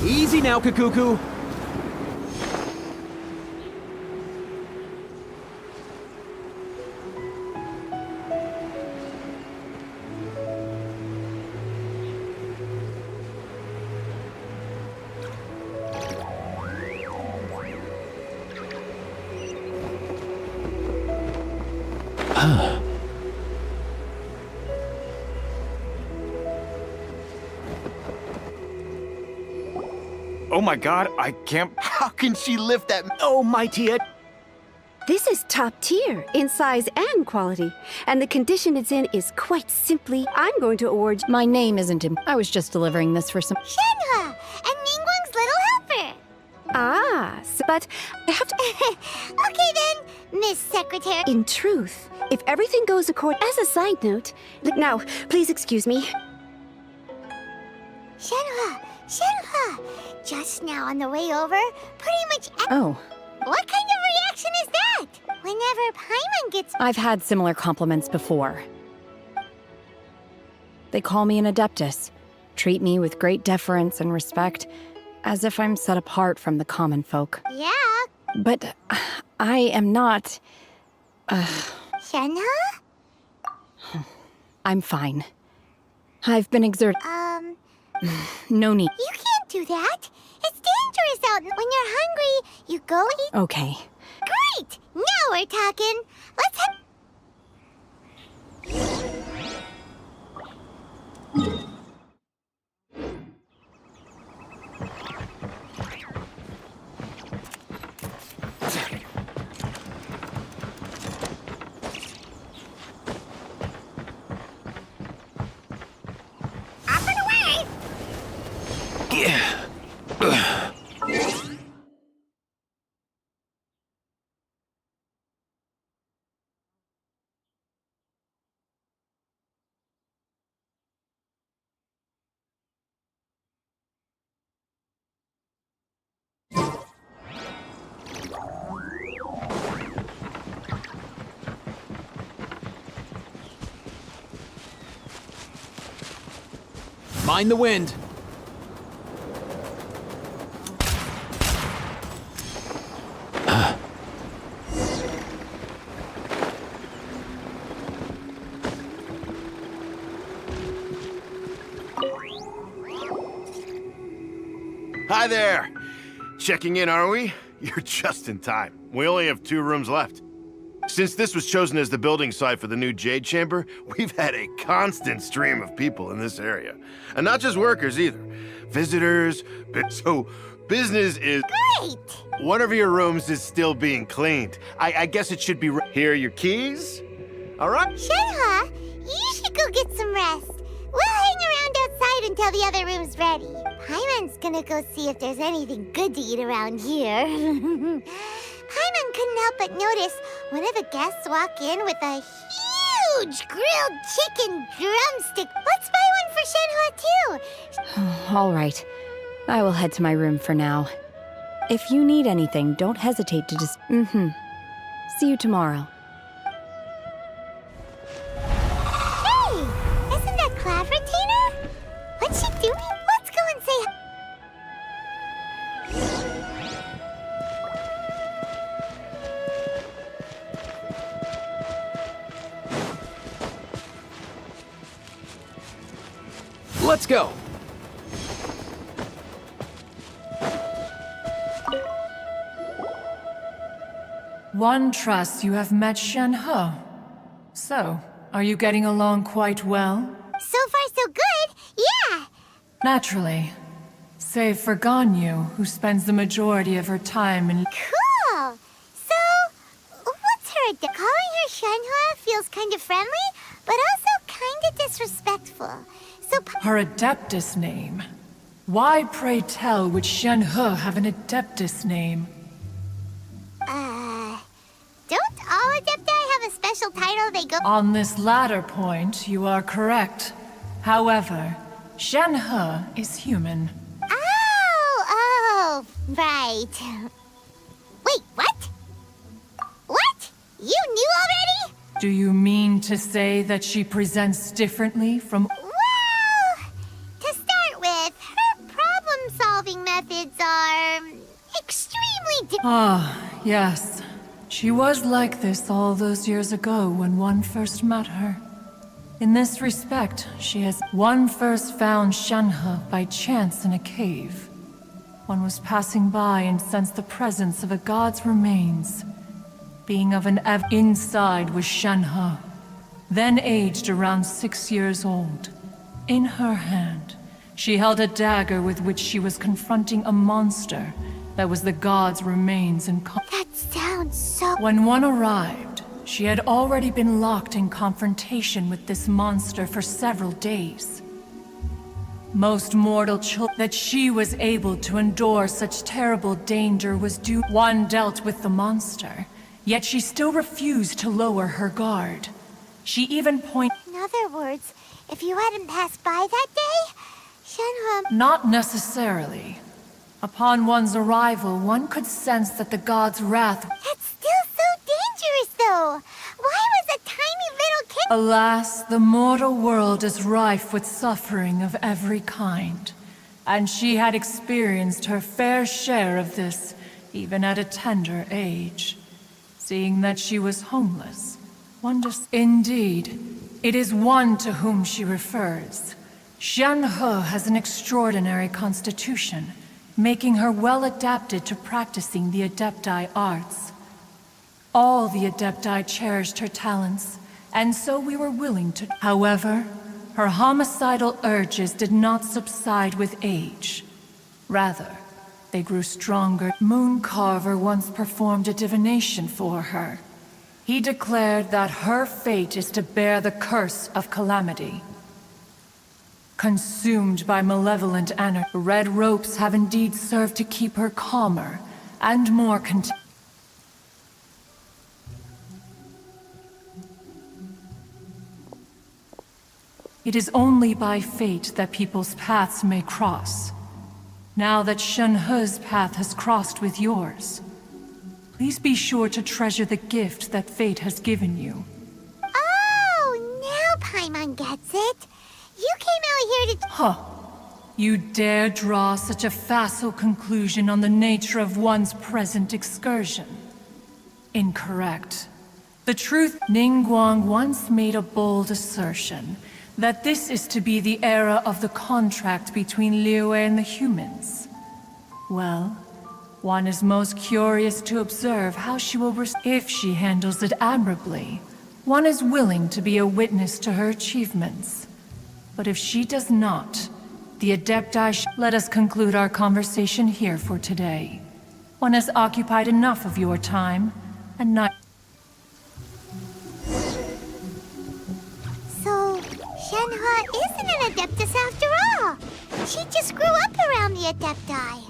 Easy now, Kakuku. Oh my god, I can't. How can she lift that? Oh, mighty This is top tier in size and quality, and the condition it's in is quite simply, I'm going to award. My name isn't I was just delivering this for some. Shenhua, and Ningguang's little helper. But I have to. Okay then, Miss Secretary. In truth, if everything goes according. As a side note, now, please excuse me. Shenhua, just now on the way over, pretty much. Oh. What kind of reaction is that? Whenever Paimon gets. I've had similar compliments before. They call me an adeptus, treat me with great deference and respect, as if I'm set apart from the common folk. Yeah. But I am not. Shenhua? I'm fine. I've been exerting. No need. You can't do that. It's dangerous out. When you're hungry, you go eat. Okay. Great! Now we're talking. Let's head. Up and away! Mind the wind. Hi there! Checking in, are we? You're just in time. We only have 2 rooms left. Since this was chosen as the building site for the new Jade Chamber, we've had a constant stream of people in this area. And not just workers either. Visitors, so business is... Great! One of your rooms is still being cleaned. I guess it should be... Here are your keys. All right? Shenhua, you should go get some rest. We'll hang around outside until the other room's ready. Paimon's gonna go see if there's anything good to eat around here. Paimon couldn't help but notice one of the guests walk in with a huge grilled chicken drumstick. Let's buy one for Shenhua too. All right. I will head to my room for now. If you need anything, don't hesitate to just... See you tomorrow. Hey! Isn't that Claveratina? What's she doing? Let's go and say hi. Let's go. One trusts you have met Shenhe. So, are you getting along quite well? So far, so good. Yeah. Naturally. Save for Ganyu, who spends the majority of her time in... Cool. So, what's her... Calling her Shenhua feels kind of friendly, but also kind of disrespectful. So... Her Adeptus name. Why, pray tell, would Shenhe have an Adeptus name? Don't all Adepti have a special title they go... On this latter point, you are correct. However, Shenhe is human. Oh, right. Wait, what? What? You knew already? Do you mean to say that she presents differently from... Well, to start with, her problem-solving methods are... extremely... Yes. She was like this all those years ago when one first met her. In this respect, she has... One first found Shenhe by chance in a cave. One was passing by and sensed the presence of a god's remains. Being of an inside was Shenhe, then aged around 6 years old. In her hand, she held a dagger with which she was confronting a monster that was the god's remains in That sounds so... When one arrived, she had already been locked in confrontation with this monster for several days. Most mortal children that she was able to endure such terrible danger was due. One dealt with the monster, yet she still refused to lower her guard. She even pointed... In other words, if you hadn't passed by that day, Shenhe... Not necessarily. Upon one's arrival, one could sense that the god's wrath... That's still so dangerous, though! Why was a tiny little kid... Alas, the mortal world is rife with suffering of every kind. And she had experienced her fair share of this, even at a tender age. Seeing that she was homeless, one just... Indeed, it is one to whom she refers. Shenhe has an extraordinary constitution, making her well adapted to practicing the Adepti arts. All the Adepti cherished her talents, and so we were willing to... However, her homicidal urges did not subside with age. Rather, they grew stronger. Mooncarver once performed a divination for her. He declared that her fate is to bear the curse of calamity. Consumed by malevolent energy, red ropes have indeed served to keep her calmer and more content. It is only by fate that people's paths may cross. Now that Shenhe's path has crossed with yours, please be sure to treasure the gift that fate has given you. Oh, now Paimon gets it. You came out here to... Huh. You dare draw such a facile conclusion on the nature of one's present excursion? Incorrect. The truth... Ningguang once made a bold assertion that this is to be the era of the contract between Liyue and the humans. Well, one is most curious to observe how she will if she handles it admirably. One is willing to be a witness to her achievements. But if she does not, the Adepti let us conclude our conversation here for today. One has occupied enough of your time, and not... So, Shenhe isn't an Adeptus after all. She just grew up around the Adepti.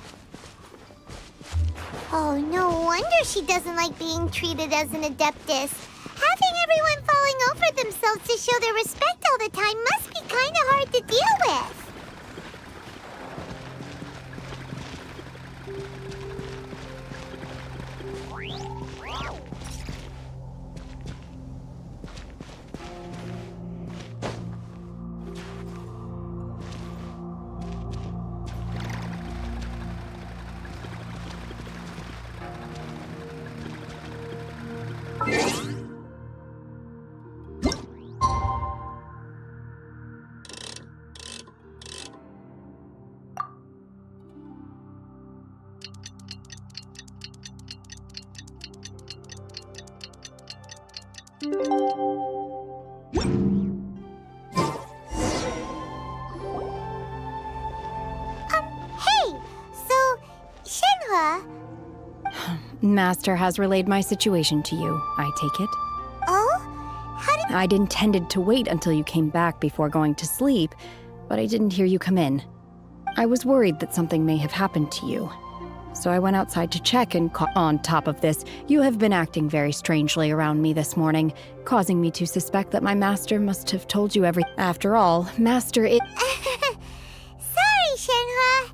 Oh, no wonder she doesn't like being treated as an Adeptus. Having everyone falling over themselves to show their respect all the time must be kind of hard to deal with. Hey, so, Shenhe... Master has relayed my situation to you, I take it. Oh? How did... I'd intended to wait until you came back before going to sleep, but I didn't hear you come in. I was worried that something may have happened to you. So I went outside to check and on top of this, you have been acting very strangely around me this morning, causing me to suspect that my master must have told you everything. After all, Master Sorry, Shenhe.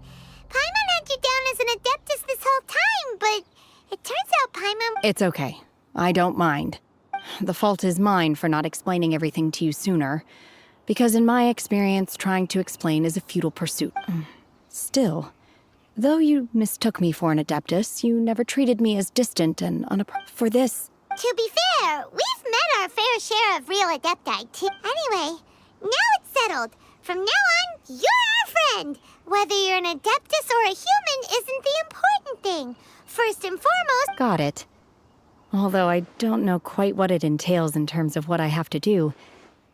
Paimon had you down as an Adeptus this whole time, but it turns out Paimon... It's okay. I don't mind. The fault is mine for not explaining everything to you sooner, because in my experience, trying to explain is a futile pursuit. Still, though you mistook me for an Adeptus, you never treated me as distant and for this. To be fair, we've met our fair share of real Adepti, too. Anyway, now it's settled. From now on, you're our friend. Whether you're an Adeptus or a human isn't the important thing. First and foremost... Got it. Although I don't know quite what it entails in terms of what I have to do,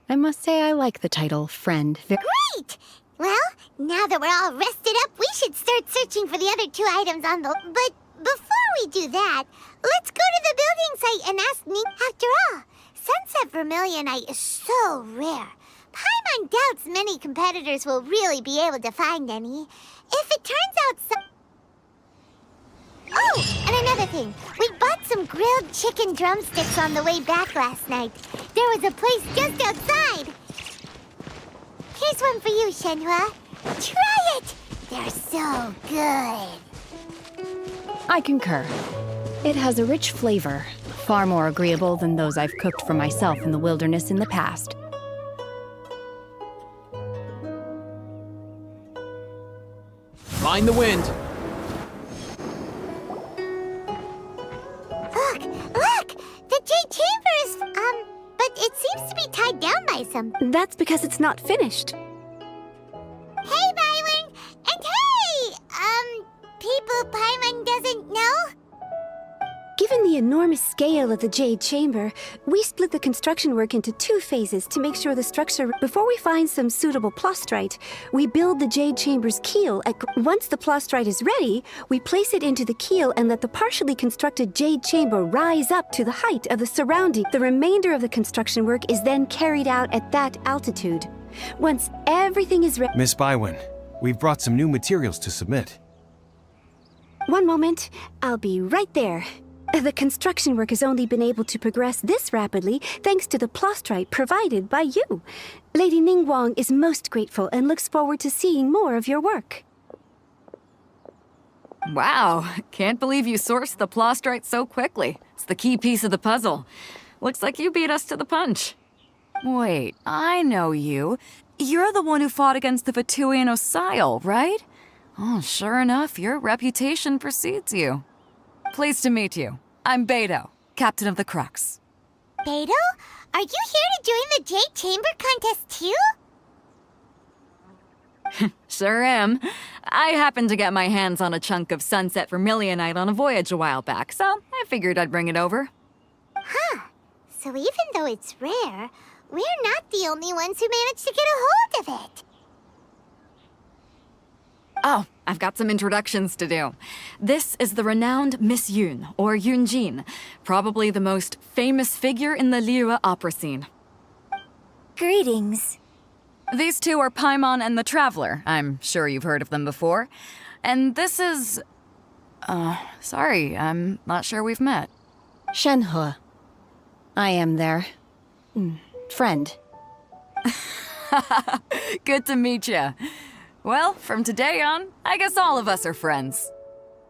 I must say I like the title friend. Great! Well, now that we're all rested up, we should start searching for the other 2 items on the... But before we do that, let's go to the building site and ask Ning. After all, sunset vermilionite is so rare. Paimon doubts many competitors will really be able to find any. If it turns out Oh, and another thing. We bought some grilled chicken drumsticks on the way back last night. There was a place just outside. Here's one for you, Shenhua. Try it! They're so good. I concur. It has a rich flavor, far more agreeable than those I've cooked for myself in the wilderness in the past. Mind the wind. Look! The Jade Chamber is, but it seems to be tied down by something. That's because it's not finished. Hey, Byron! And hey! People Paimon doesn't know? Given the enormous scale of the Jade Chamber, we split the construction work into 2 phases to make sure the structure... Before we find some suitable plastrite, we build the Jade Chamber's keel. Once the plastrite is ready, we place it into the keel and let the partially constructed Jade Chamber rise up to the height of the surrounding. The remainder of the construction work is then carried out at that altitude. Once everything is ready... Miss Bywin, we've brought some new materials to submit. One moment, I'll be right there. The construction work has only been able to progress this rapidly thanks to the plastrite provided by you. Lady Ningguang is most grateful and looks forward to seeing more of your work. Wow, can't believe you sourced the plastrite so quickly. It's the key piece of the puzzle. Looks like you beat us to the punch. Wait, I know you. You're the one who fought against the Vatuian Osile, right? Oh, sure enough, your reputation precedes you. Pleased to meet you. I'm Beto, captain of the Crux. Beto? Are you here to join the Jade Chamber contest too? Sure am. I happened to get my hands on a chunk of sunset vermilionite on a voyage a while back, so I figured I'd bring it over. Huh. So even though it's rare, we're not the only ones who managed to get a hold of it. Oh, I've got some introductions to do. This is the renowned Miss Yun, or Yunjin, probably the most famous figure in the Liyue opera scene. Greetings. These 2 are Paimon and the Traveler. I'm sure you've heard of them before. And this is... sorry, I'm not sure we've met. Shenhe. I am their... friend. Good to meet you. Well, from today on, I guess all of us are friends.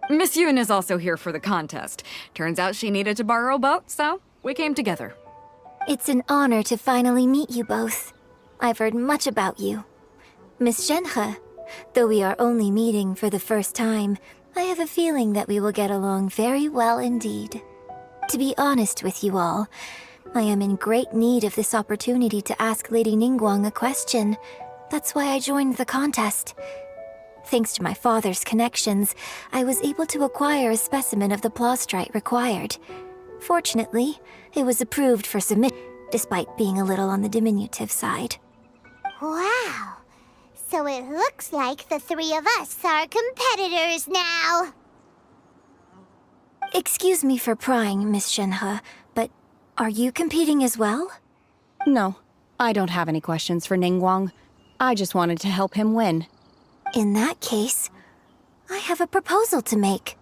Miss Yun is also here for the contest. Turns out she needed to borrow a boat, so we came together. It's an honor to finally meet you both. I've heard much about you. Miss Shenhe, though we are only meeting for the first time, I have a feeling that we will get along very well indeed. To be honest with you all, I am in great need of this opportunity to ask Lady Ningguang a question. That's why I joined the contest. Thanks to my father's connections, I was able to acquire a specimen of the plastrite required. Fortunately, it was approved for submission, despite being a little on the diminutive side. Wow. So it looks like the 3 of us are competitors now. Excuse me for prying, Miss Shenhe, but are you competing as well? No, I don't have any questions for Ningguang. I just wanted to help him win. In that case, I have a proposal to make.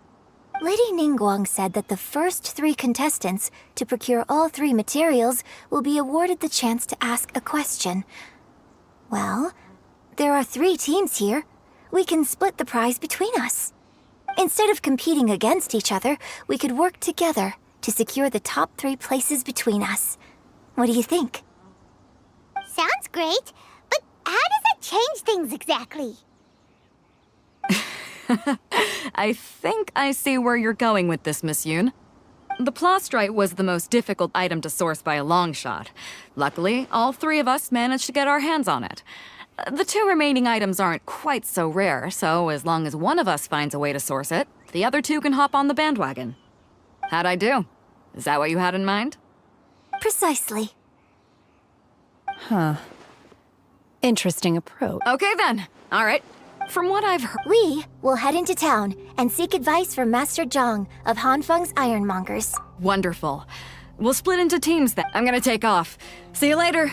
Lady Ningguang said that the first 3 contestants to procure all 3 materials will be awarded the chance to ask a question. Well, there are 3 teams here. We can split the prize between us. Instead of competing against each other, we could work together to secure the top 3 places between us. What do you think? Sounds great, but how does it change things exactly? I think I see where you're going with this, Miss Yun. The plastrite was the most difficult item to source by a long shot. Luckily, all 3 of us managed to get our hands on it. The 2 remaining items aren't quite so rare, so as long as one of us finds a way to source it, the other 2 can hop on the bandwagon. How'd I do? Is that what you had in mind? Precisely. Huh. Interesting approach. Okay then. All right. From what I've heard... We will head into town and seek advice from Master Zhang of Hanfeng's Ironmongers. Wonderful. We'll split into teams then. I'm gonna take off. See you later.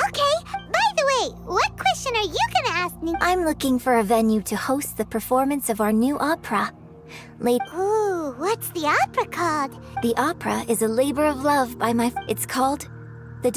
Okay, by the way, what question are you gonna ask me? I'm looking for a venue to host the performance of our new opera. Ooh, what's the opera called? The opera is a labor of love by my... It's called The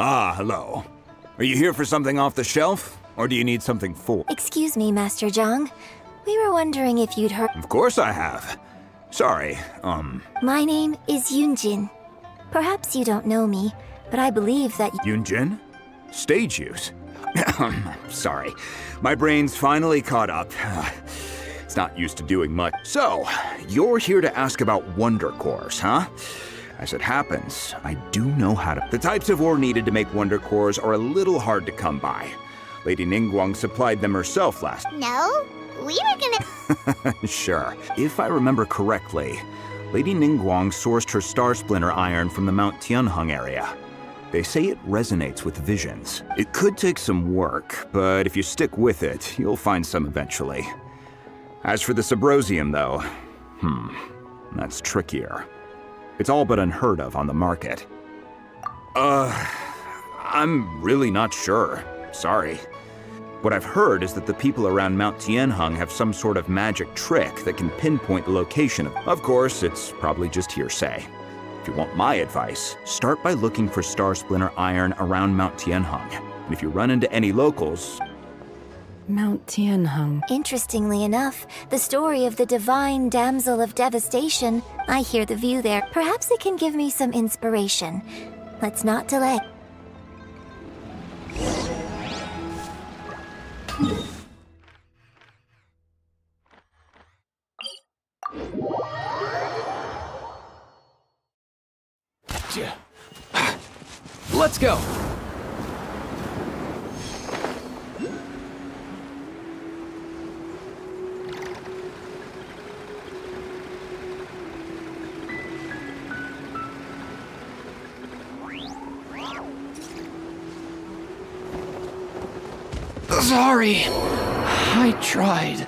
Ah, hello. Are you here for something off the shelf? Or do you need something full? Excuse me, Master Zhang. We were wondering if you'd heard... Of course I have. Sorry, My name is Yunjin. Perhaps you don't know me, but I believe that... Yunjin? Stage use? Sorry. My brain's finally caught up. It's not used to doing much. So, you're here to ask about wonder cores, huh? As it happens, I do know how to... The types of ore needed to make wonder cores are a little hard to come by. Lady Ningguang supplied them herself last... No, we were gonna... Sure. If I remember correctly, Lady Ningguang sourced her star splinter iron from the Mount Tianheng area. They say it resonates with visions. It could take some work, but if you stick with it, you'll find some eventually. As for the Subrosium, though, that's trickier. It's all but unheard of on the market. I'm really not sure. Sorry. What I've heard is that the people around Mount Tianheng have some sort of magic trick that can pinpoint the location of... Of course, it's probably just hearsay. If you want my advice, start by looking for star splinter iron around Mount Tianheng. And if you run into any locals... Mount Tianheng. Interestingly enough, the story of the divine damsel of devastation, I hear the view there. Perhaps it can give me some inspiration. Let's not delay. Let's go! Sorry. I tried.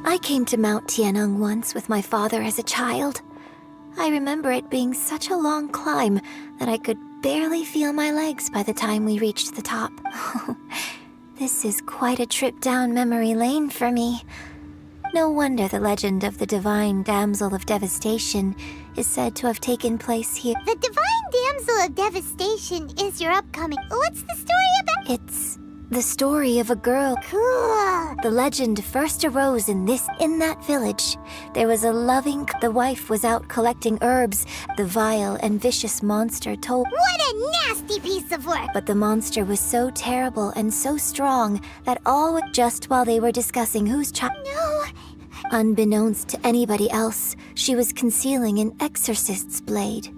I came to Mount Tianheng once with my father as a child. I remember it being such a long climb that I could barely feel my legs by the time we reached the top. This is quite a trip down memory lane for me. No wonder the legend of the divine damsel of devastation is said to have taken place here. The divine Damsel of Devastation is your upcoming... What's the story about? It's the story of a girl. Cool. The legend first arose in that village. There was a loving... The wife was out collecting herbs. The vile and vicious monster told... What a nasty piece of work! But the monster was so terrible and so strong that all... Just while they were discussing whose child... No. Unbeknownst to anybody else, she was concealing an exorcist's blade.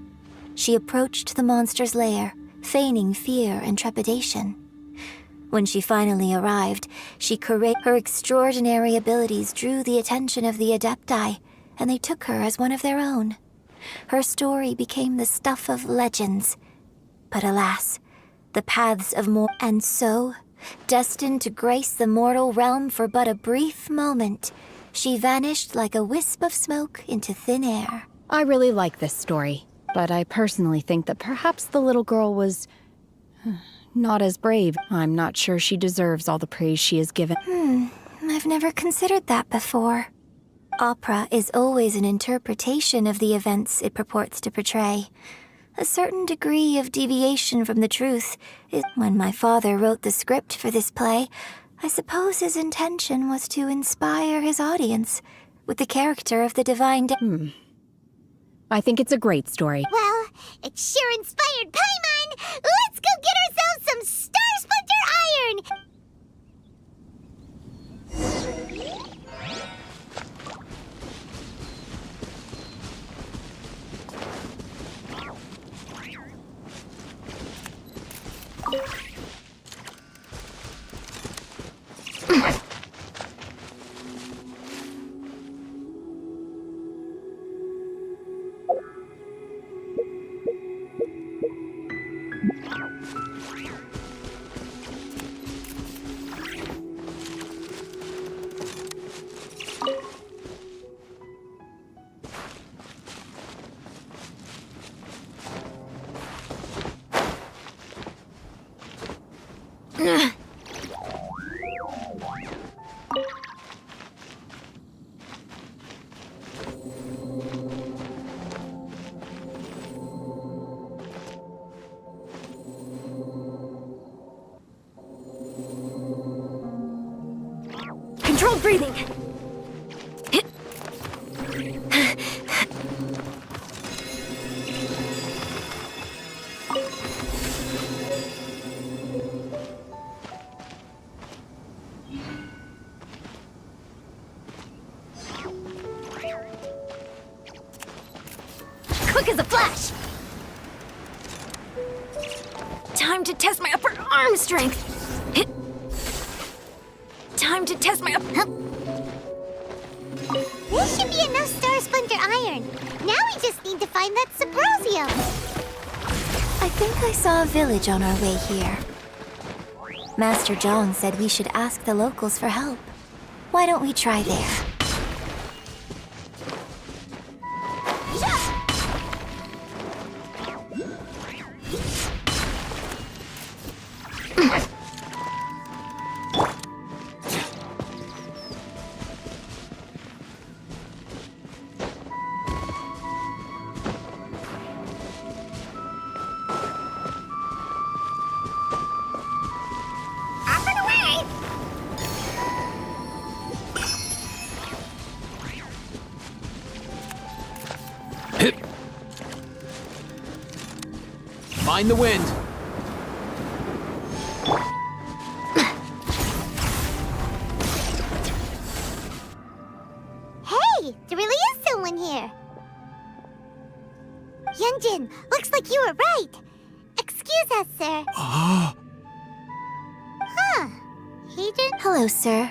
She approached the monster's lair, feigning fear and trepidation. When she finally arrived, her extraordinary abilities drew the attention of the Adepti, and they took her as one of their own. Her story became the stuff of legends. But alas, the paths of more... And so, destined to grace the mortal realm for but a brief moment, she vanished like a wisp of smoke into thin air. I really like this story, but I personally think that perhaps the little girl was... not as brave. I'm not sure she deserves all the praise she is given. I've never considered that before. Opera is always an interpretation of the events it purports to portray. A certain degree of deviation from the truth is... When my father wrote the script for this play, I suppose his intention was to inspire his audience with the character of the divine... I think it's a great story. Well, it sure inspired Paimon! Let's go get ourselves some Star Splinter Iron! Controlled breathing! Quick as a flash! Time to test my upper arm strength! Time to test my up... This should be enough Star Splinter Iron. Now we just need to find that Subrosium. I think I saw a village on our way here. Master Zhang said we should ask the locals for help. Why don't we try there? Mind the wind. Hey, there really is someone here. Yunjin, looks like you were right. Excuse us, sir. Huh. He didn't... Hello, sir.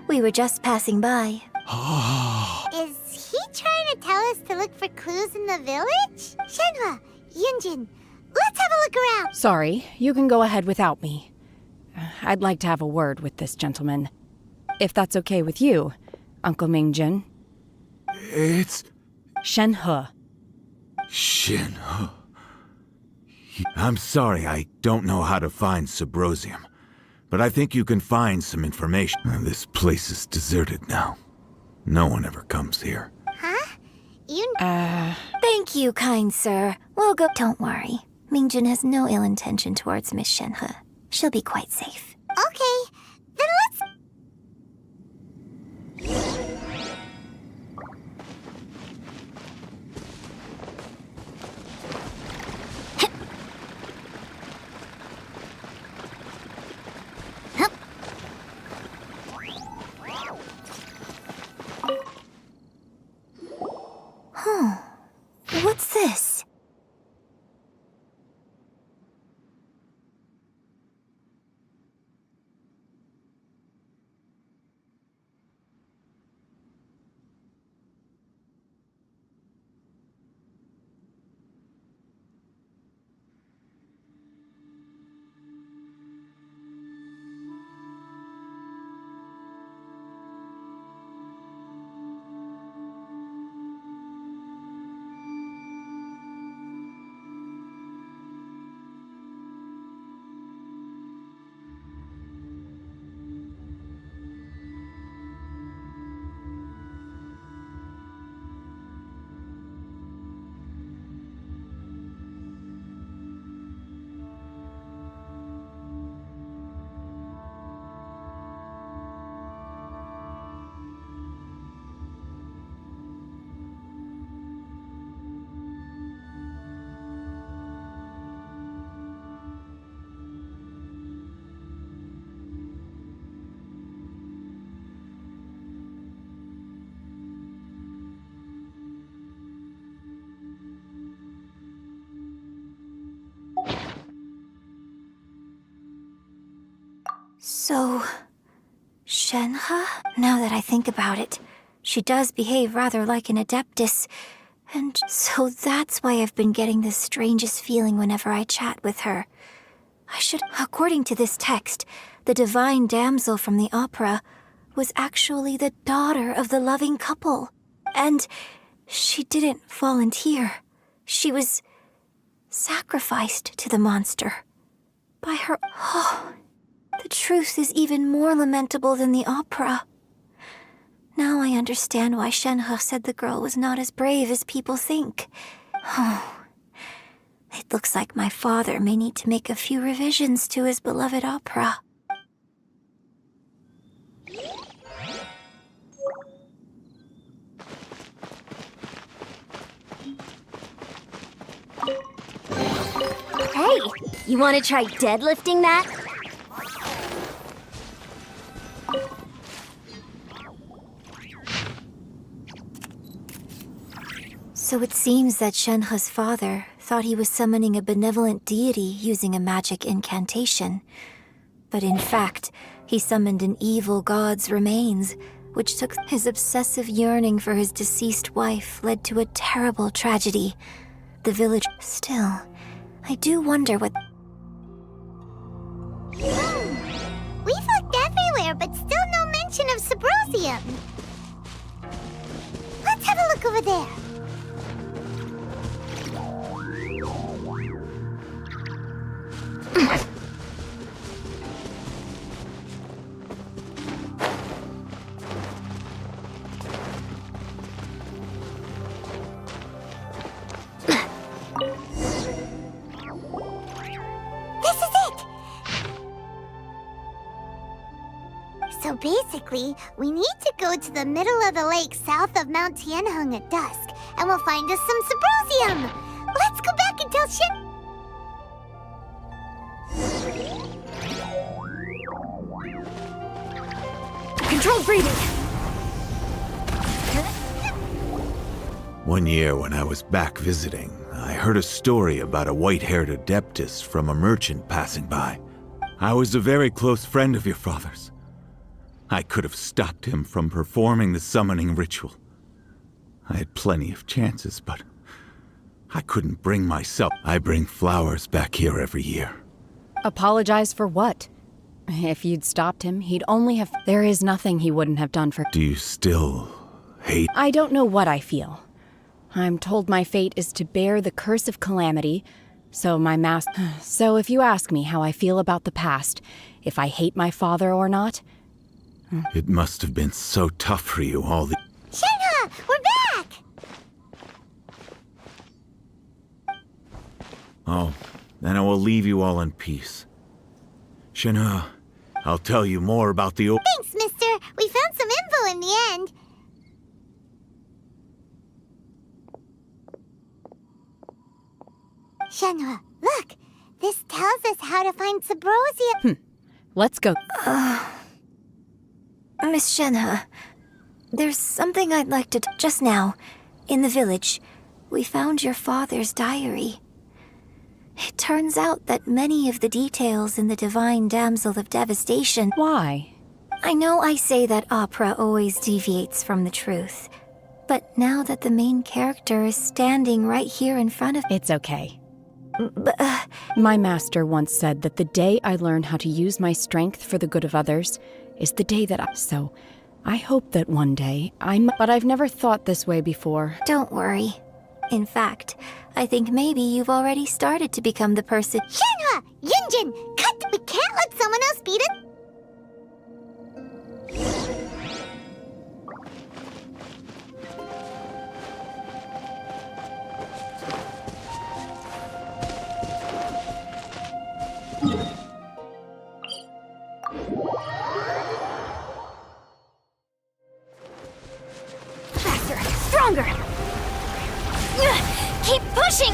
We were just passing by. Is he trying to tell us to look for clues in the village? Shenhua, Yunjin, let's have a look around. Sorry, you can go ahead without me. I'd like to have a word with this gentleman. If that's okay with you, Uncle Mingjin. It's... Shenhe. Shenhe. I'm sorry, I don't know how to find Subrosium, but I think you can find some information. This place is deserted now. No one ever comes here. Huh? Thank you, kind sir. We'll go. Don't worry. Mingjun has no ill intention towards Miss Shenhe. She'll be quite safe. Okay, then let's... Huh. What's this? So, Shenhe? Now that I think about it, she does behave rather like an Adeptus, and so that's why I've been getting the strangest feeling whenever I chat with her. According to this text, the divine damsel from the opera was actually the daughter of the loving couple, and she didn't volunteer. She was sacrificed to the monster by her... Oh, the truth is even more lamentable than the opera. Now I understand why Shenhe said the girl was not as brave as people think. Oh, it looks like my father may need to make a few revisions to his beloved opera. Hey, you want to try deadlifting that? So it seems that Shenhe's father thought he was summoning a benevolent deity using a magic incantation. But in fact, he summoned an evil god's remains, which took his obsessive yearning for his deceased wife led to a terrible tragedy. The village... Still, I do wonder what... We've looked everywhere, but still no mention of Sabrosium. Let's have a look over there. So basically, we need to go to the middle of the lake south of Mount Tianheng at dusk, and we'll find us some Sabrosium! Let's go back and tell Shen... Controlled breathing! One year when I was back visiting, I heard a story about a white-haired Adeptus from a merchant passing by. I was a very close friend of your father's. I could have stopped him from performing the summoning ritual. I had plenty of chances, but I couldn't bring myself. I bring flowers back here every year. Apologize for what? If you'd stopped him, he'd only have... There is nothing he wouldn't have done for... Do you still hate... I don't know what I feel. I'm told my fate is to bear the curse of calamity, so my mask... So if you ask me how I feel about the past, if I hate my father or not... It must have been so tough for you all the... Shenhe, we're back! Oh, then I will leave you all in peace. Shenhe, I'll tell you more about the Thanks, mister. We found some info in the end. Shenhe, look. This tells us how to find Subrosia. Let's go. Miss Shenhe, there's something I'd like to... Just now, in the village, we found your father's diary. It turns out that many of the details in the Divine Damsel of Devastation... Why? I know I say that opera always deviates from the truth, but now that the main character is standing right here in front of... It's okay. My master once said that the day I learn how to use my strength for the good of others is the day that So, I hope that one day But I've never thought this way before. Don't worry. In fact, I think maybe you've already started to become the person... Shenhe! Yunjin! Cut! We can't let someone else beat it! Faster! Stronger! Keep pushing!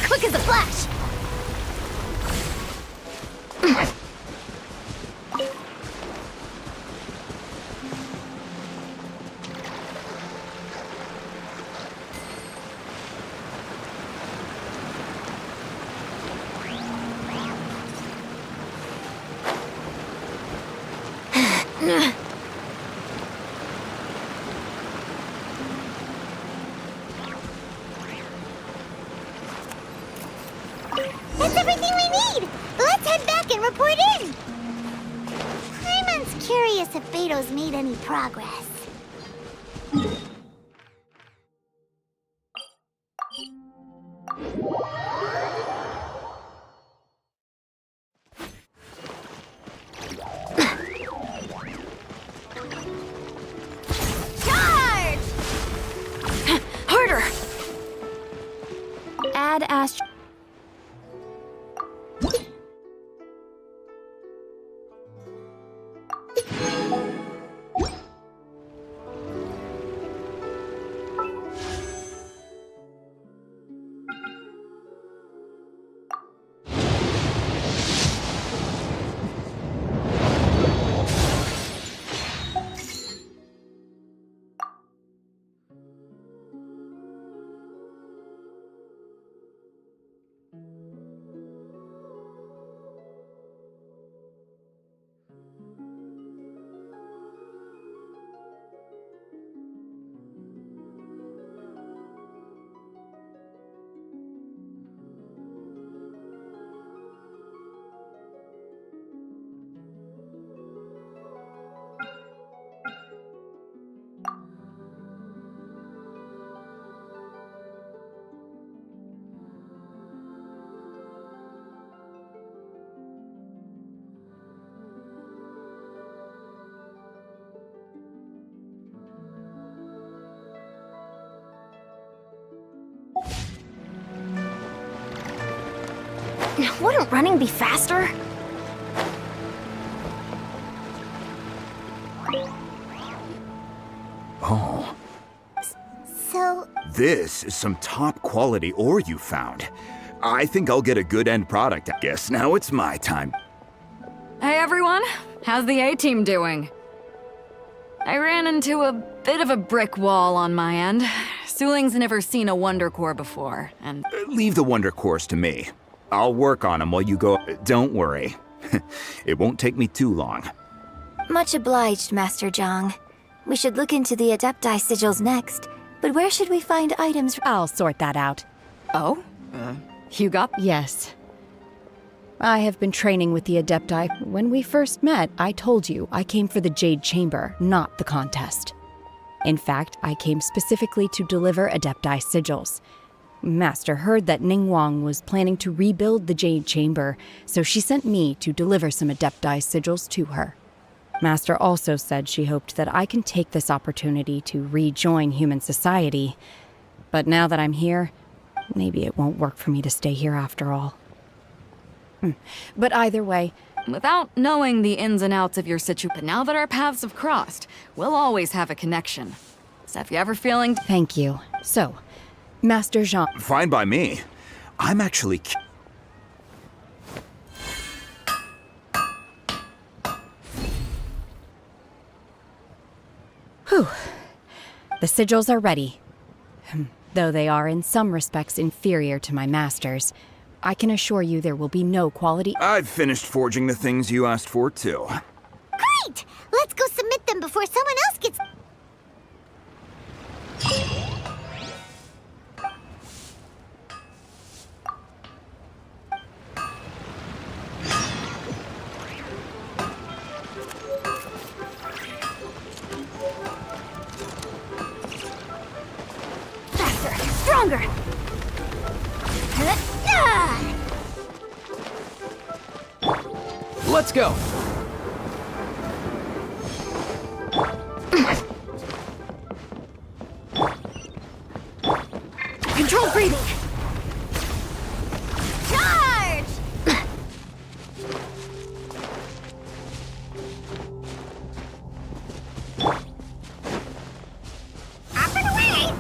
Quick as a flash! That's everything we need! Let's head back and report in! Paimon's curious if Beto's made any progress. Charge! Harder! Add Ast... Wouldn't running be faster? Oh, So, this is some top quality ore you found. I think I'll get a good end product. I guess now it's my time. Hey everyone, how's the A-team doing? I ran into a bit of a brick wall on my end, Suling's never seen a Wonder Core before, and... Leave the Wonder Cores to me. I'll work on them while you go... Don't worry. It won't take me too long. Much obliged, Master Zhang. We should look into the Adepti sigils next, but where should we find items? I'll sort that out. Oh? You got... Yes. I have been training with the Adepti. When we first met, I told you I came for the Jade Chamber, not the contest. In fact, I came specifically to deliver Adepti sigils. Master heard that Ningguang was planning to rebuild the Jade Chamber, so she sent me to deliver some Adepti sigils to her. Master also said she hoped that I can take this opportunity to rejoin human society. But now that I'm here, maybe it won't work for me to stay here after all. But either way... Without knowing the ins and outs of your situation, now that our paths have crossed, we'll always have a connection. So if you ever feeling... Thank you. So, Master Zhang... Fine by me. I'm actually... Whew. The sigils are ready. Though they are in some respects inferior to my master's, I can assure you there will be no quality... I've finished forging the things you asked for, too. Great! Let's go submit them before someone else gets... Faster! Stronger! Let's go! Controlled breathing! Charge! Up and away!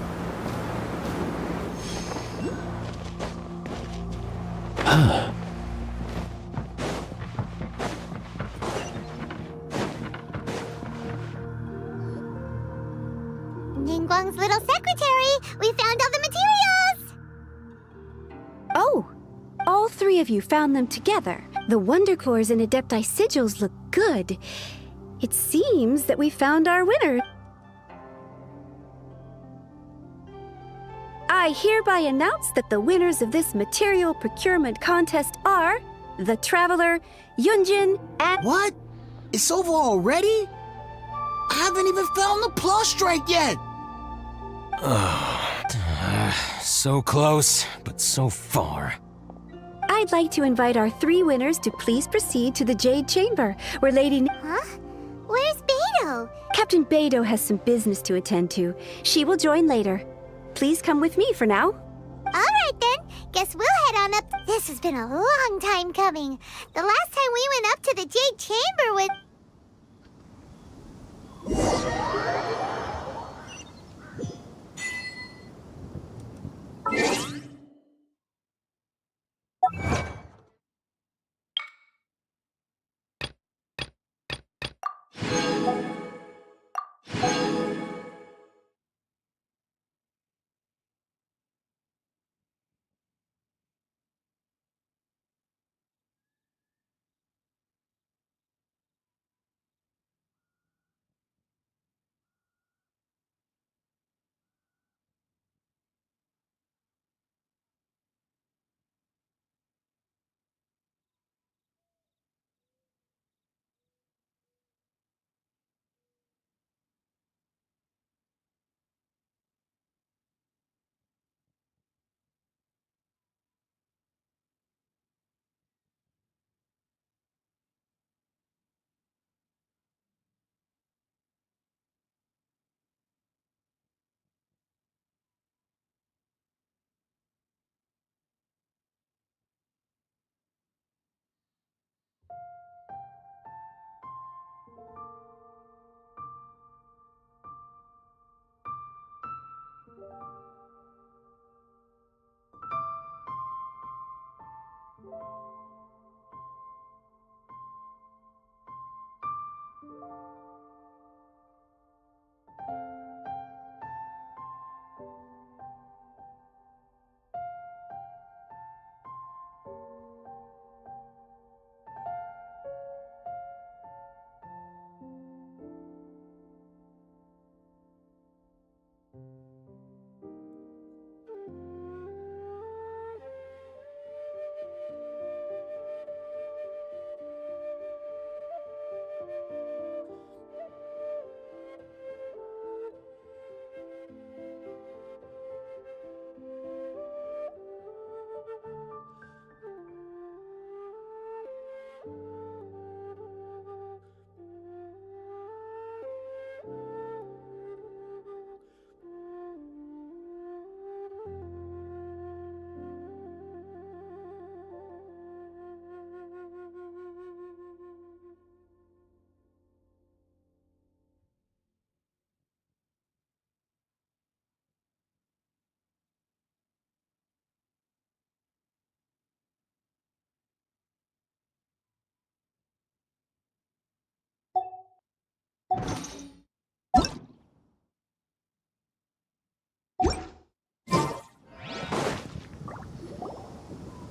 Ningguang's little secretary! We found all the materials! Oh, all three of you found them together. The Wonder Cores and Adepti sigils look good. It seems that we found our winner. I hereby announce that the winners of this material procurement contest are the Traveler, Yunjin, and... What? It's over already? I haven't even found the Plustrite yet! So close, but so far. I'd like to invite our three winners to please proceed to the Jade Chamber, where Lady... Huh? Where's Beidou? Captain Beidou has some business to attend to. She will join later. Please come with me for now. Alright then, guess we'll head on up. This has been a long time coming. The last time we went up to the Jade Chamber with...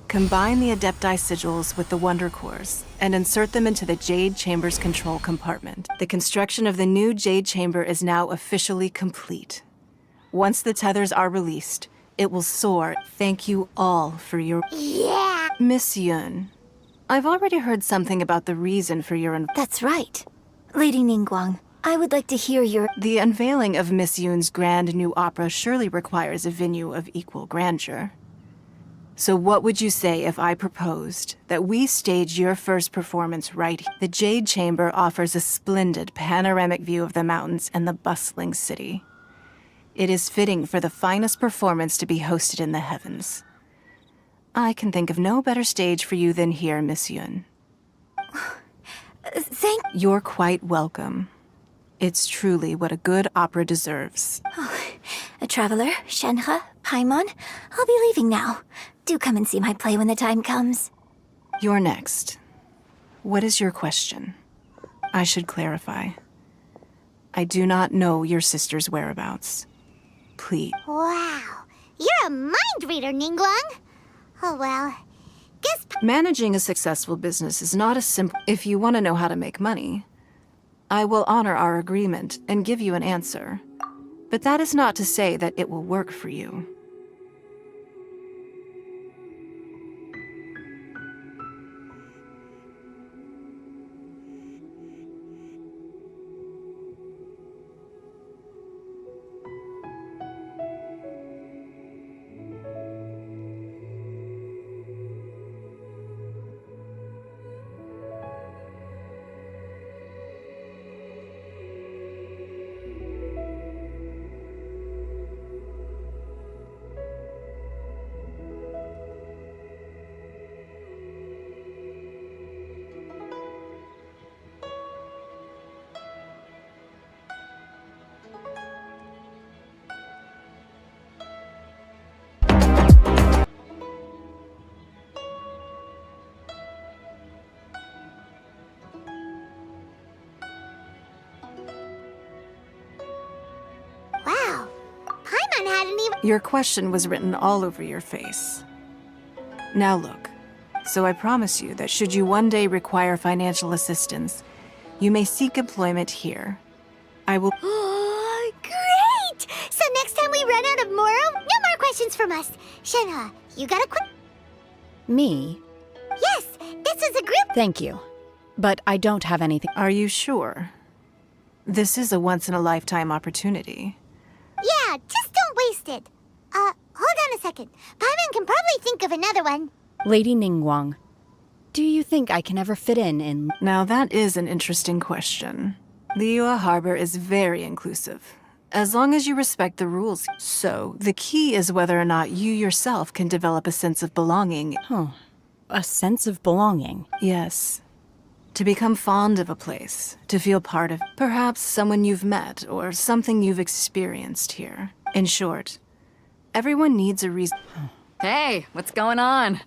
Combine the Adepti sigils with the Wonder Cores and insert them into the Jade Chamber's control compartment. The construction of the new Jade Chamber is now officially complete. Once the tethers are released, it will soar. Thank you all for your... Yeah! Miss Yun, I've already heard something about the reason for your... That's right. Lady Ningguang, I would like to hear your... The unveiling of Miss Yun's grand new opera surely requires a venue of equal grandeur. So what would you say if I proposed that we stage your first performance right here? The Jade Chamber offers a splendid panoramic view of the mountains and the bustling city. It is fitting for the finest performance to be hosted in the heavens. I can think of no better stage for you than here, Miss Yun. Thank... You're quite welcome. It's truly what a good opera deserves. Oh, a traveler, Shenhe, Paimon, I'll be leaving now. Do come and see my play when the time comes. You're next. What is your question? I should clarify. I do not know your sister's whereabouts. Please. Wow. You're a mind reader, Ningguang. Oh well. Guess... Managing a successful business is not a simple... If you want to know how to make money, I will honor our agreement and give you an answer. But that is not to say that it will work for you. Wow. Paimon hadn't even... Your question was written all over your face. Now look, so I promise you that should you one day require financial assistance, you may seek employment here. I will... Oh, great! So next time we run out of Moro, no more questions from us. Shenhe, you got a quick... Me? Yes, this is a group... Thank you. But I don't have anything. Are you sure? This is a once-in-a-lifetime opportunity. Yeah, just don't waste it. Hold on a second. Paimon can probably think of another one. Lady Ningguang, do you think I can ever fit in... Now that is an interesting question. Liyue Harbor is very inclusive, as long as you respect the rules. So, the key is whether or not you yourself can develop a sense of belonging. Huh. A sense of belonging? Yes. To become fond of a place, to feel part of perhaps someone you've met or something you've experienced here. In short, everyone needs a reason. Hey, what's going on?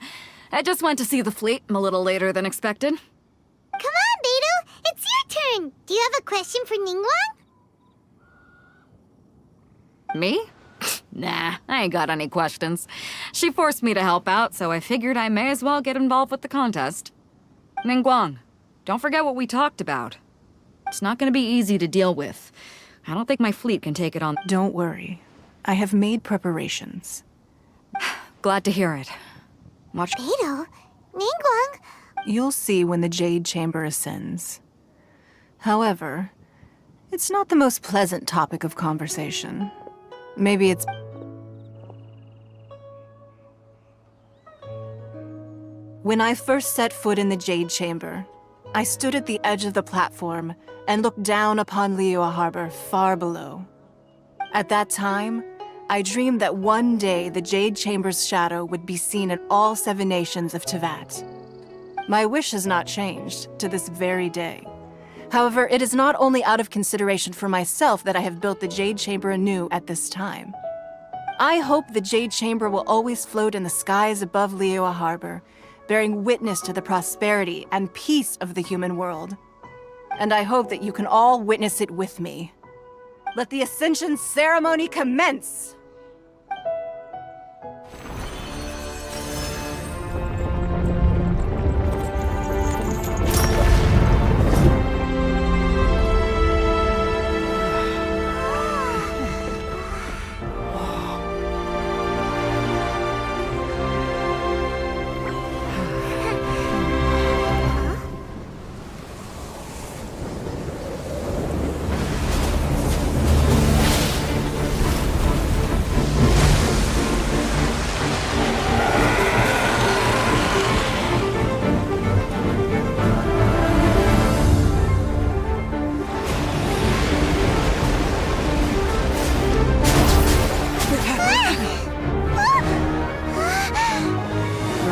I just went to see the fleet. I'm a little later than expected. Come on, Beidou! It's your turn! Do you have a question for Ningguang? Me? Nah, I ain't got any questions. She forced me to help out, so I figured I may as well get involved with the contest. Ningguang, don't forget what we talked about. It's not gonna be easy to deal with. I don't think my fleet can take it on. Don't worry. I have made preparations. Glad to hear it. Watch. Beidou? Ningguang? You'll see when the Jade Chamber ascends. However, it's not the most pleasant topic of conversation. Maybe it's... When I first set foot in the Jade Chamber, I stood at the edge of the platform and looked down upon Liyue Harbor far below. At that time, I dreamed that one day the Jade Chamber's shadow would be seen in all 7 nations of Teyvat. My wish has not changed to this very day. However, it is not only out of consideration for myself that I have built the Jade Chamber anew at this time. I hope the Jade Chamber will always float in the skies above Liyue Harbor, bearing witness to the prosperity and peace of the human world. and I hope that you can all witness it with me. Let the Ascension ceremony commence!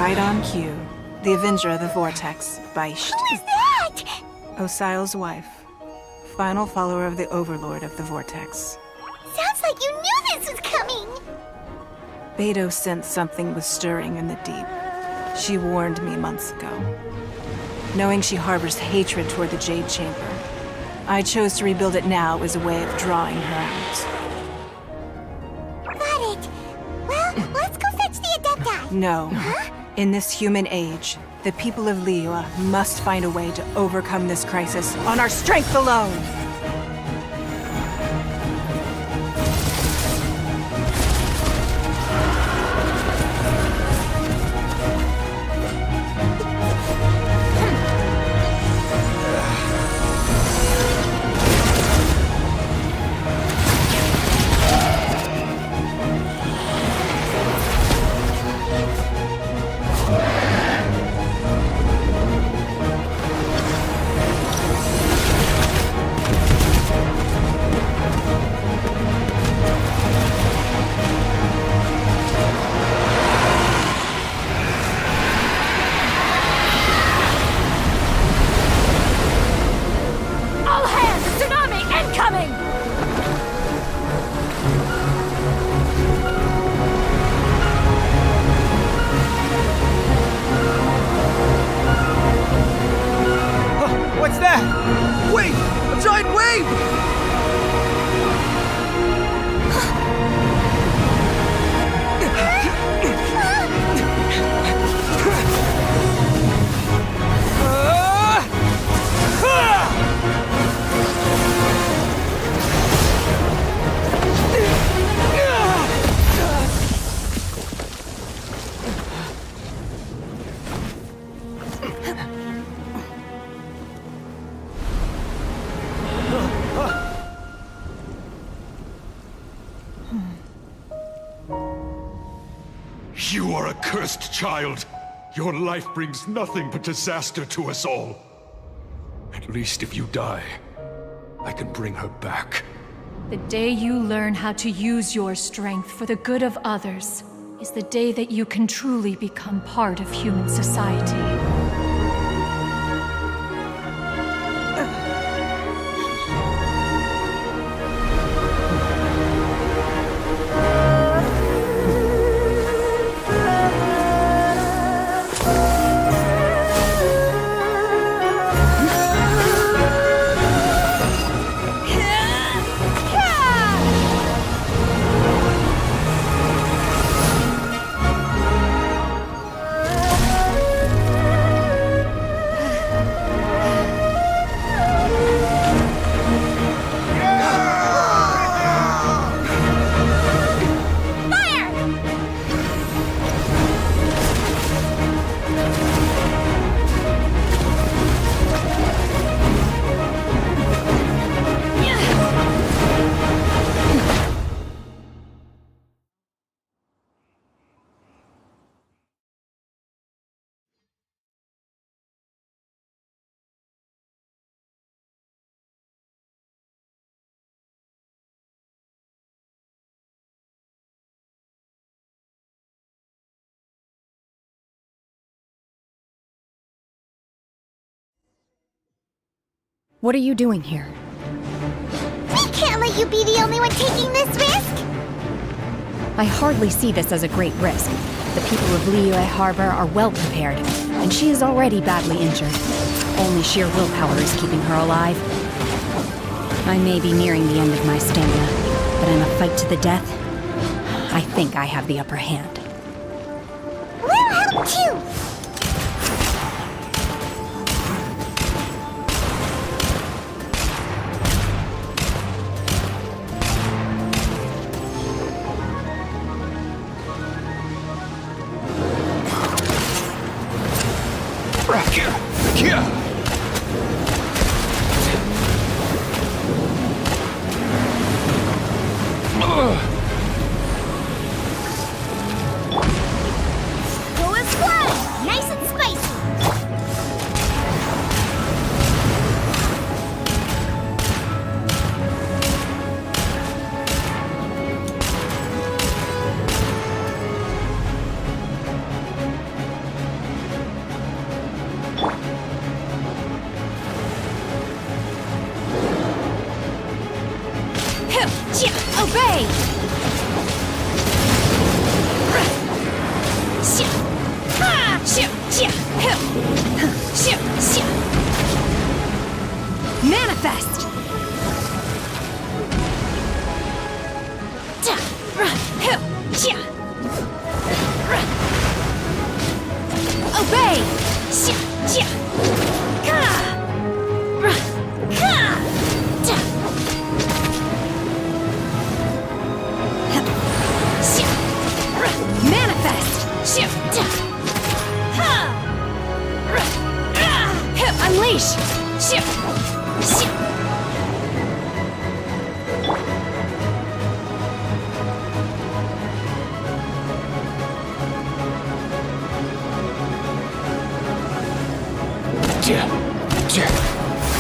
Right on cue. The Avenger of the Vortex, Beisht. Who is that? Osial's wife. Final follower of the Overlord of the Vortex. Sounds like you knew this was coming! Beidou sensed something was stirring in the deep. She warned me months ago. Knowing she harbors hatred toward the Jade Chamber, I chose to rebuild it now as a way of drawing her out. Got it. Well, let's go fetch the Adepti. No. In this human age, the people of Liyue must find a way to overcome this crisis on our strength alone! What's that? Wait! A giant wave! You are a cursed child. Your life brings nothing but disaster to us all. At least if you die, I can bring her back. The day you learn how to use your strength for the good of others is the day that you can truly become part of human society. What are you doing here? We can't let you be the only one taking this risk! I hardly see this as a great risk. The people of Liyue Harbor are well prepared. and she is already badly injured. Only sheer willpower is keeping her alive. I may be nearing the end of my stamina, but in a fight to the death, I think I have the upper hand. We'll help too! Go as well! Nice and spicy! Obey! Manifest! Obey! Manifest! Unleash!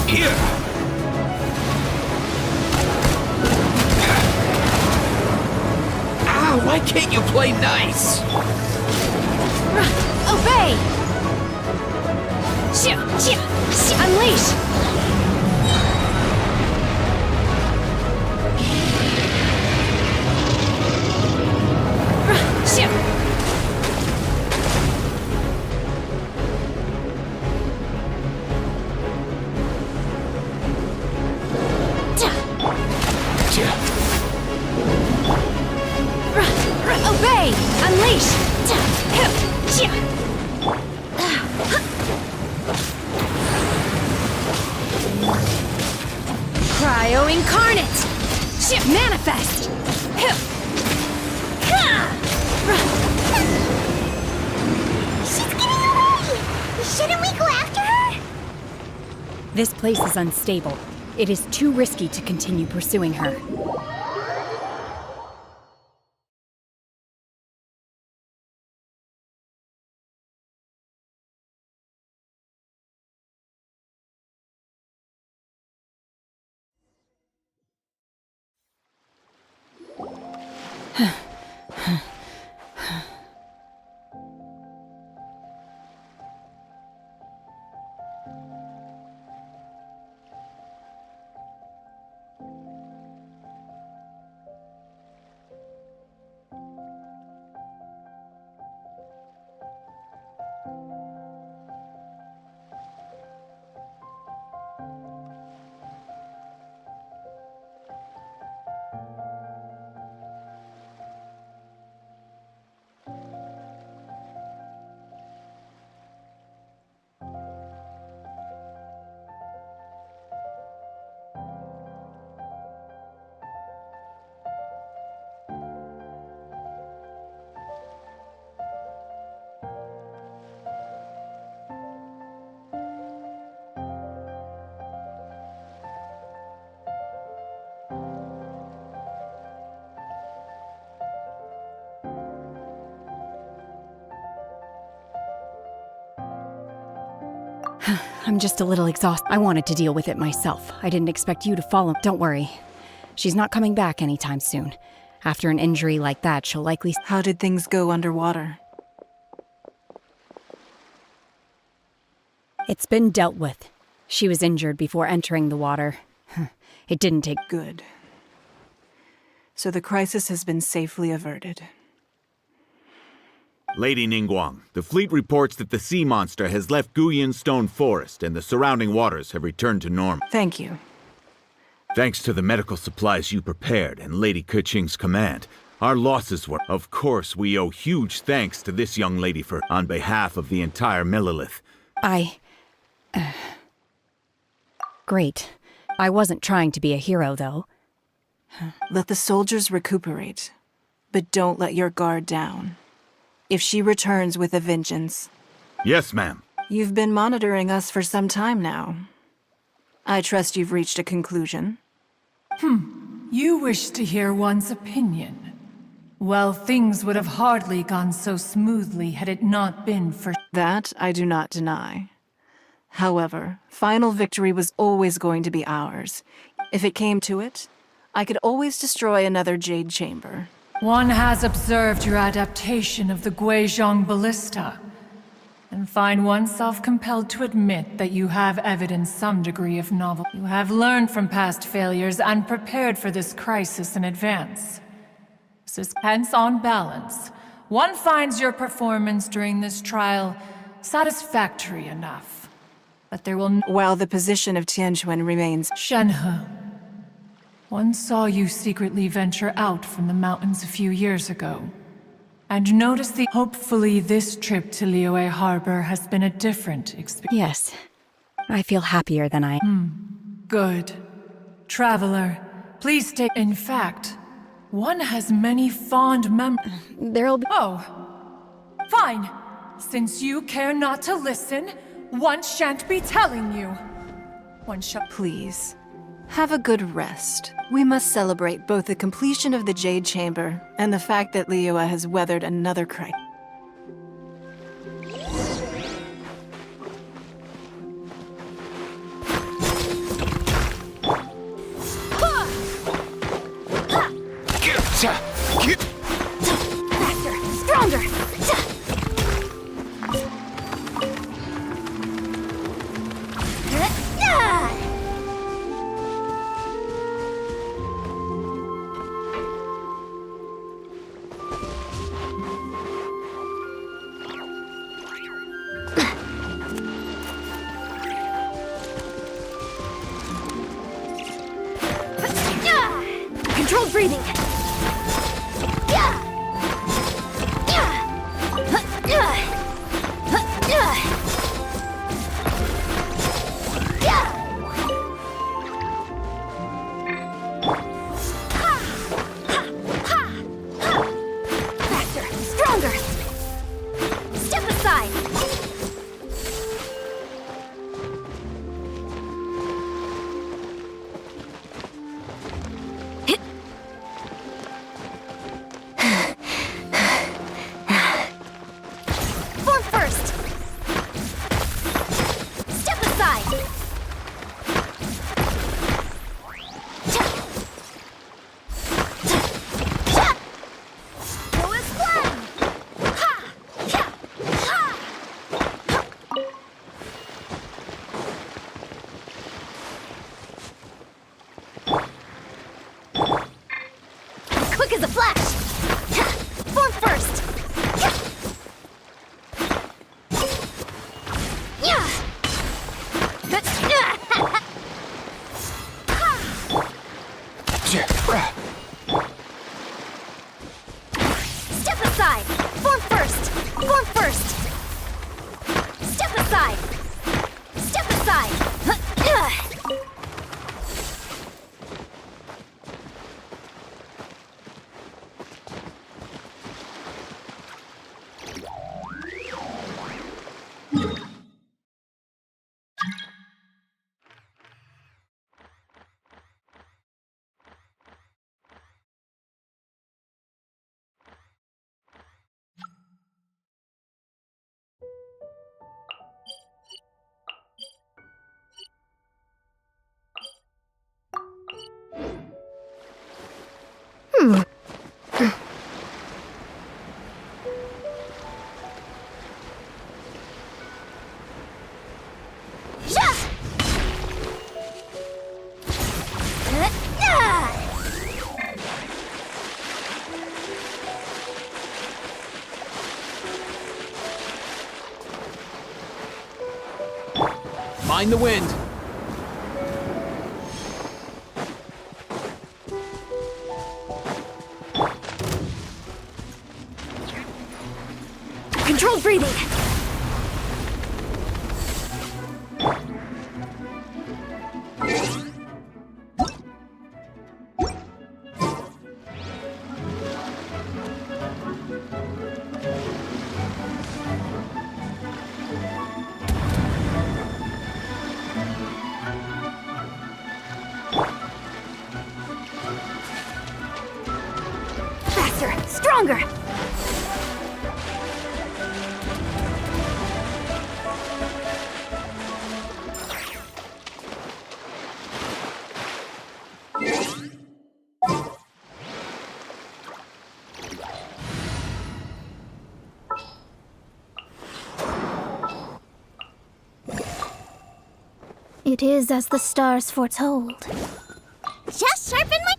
Here! Ah, why can't you play nice? Obey! Unleash! Obey! Unleash! Cryo incarnate! Manifest! She's getting away! Shouldn't we go after her? This place is unstable. It is too risky to continue pursuing her. I'm just a little exhausted. I wanted to deal with it myself. I didn't expect you to follow. Don't worry. She's not coming back anytime soon. After an injury like that, she'll likely... How did things go underwater? It's been dealt with. She was injured before entering the water. It didn't take... Good. So the crisis has been safely averted. Lady Ningguang, the fleet reports that the sea monster has left Guyan Stone Forest and the surrounding waters have returned to normal. Thank you. Thanks to the medical supplies you prepared and Lady Keqing's command, our losses were... Of course, we owe huge thanks to this young lady on behalf of the entire Millelith. Great. I wasn't trying to be a hero, though. Let the soldiers recuperate, but don't let your guard down. If she returns with a vengeance... Yes, ma'am. You've been monitoring us for some time now. I trust you've reached a conclusion. You wish to hear one's opinion. Well, things would have hardly gone so smoothly had it not been for... That I do not deny. However, final victory was always going to be ours. If it came to it, I could always destroy another Jade Chamber. One has observed your adaptation of the Guizhong Ballista, and find oneself compelled to admit that you have evidenced some degree of novelty. You have learned from past failures and prepared for this crisis in advance. Hence, on balance, one finds your performance during this trial satisfactory enough. But there will... While the position of Tianquan remains... Shenhe, one saw you secretly venture out from the mountains a few years ago. And notice hopefully this trip to Liyue Harbor has been a different experience. Yes. I feel happier than I... Good. Traveler, please stay... In fact, one has many fond There'll be... Oh. Fine. Since you care not to listen, one shan't be telling you. One shall... Please. Have a good rest. We must celebrate both the completion of the Jade Chamber and the fact that Liyue has weathered another crisis. Faster! Stronger! Controlled breathing! Faster! Stronger! Step aside! Form first! Step aside! Go as planned! Ha! Ha! Ha! Quick as a flash! Form first! Step aside! Form first! Form first! Step aside! Step aside! Mind the wind. Controlled breathing. Faster, stronger. It is as the stars foretold. Just sharpen my...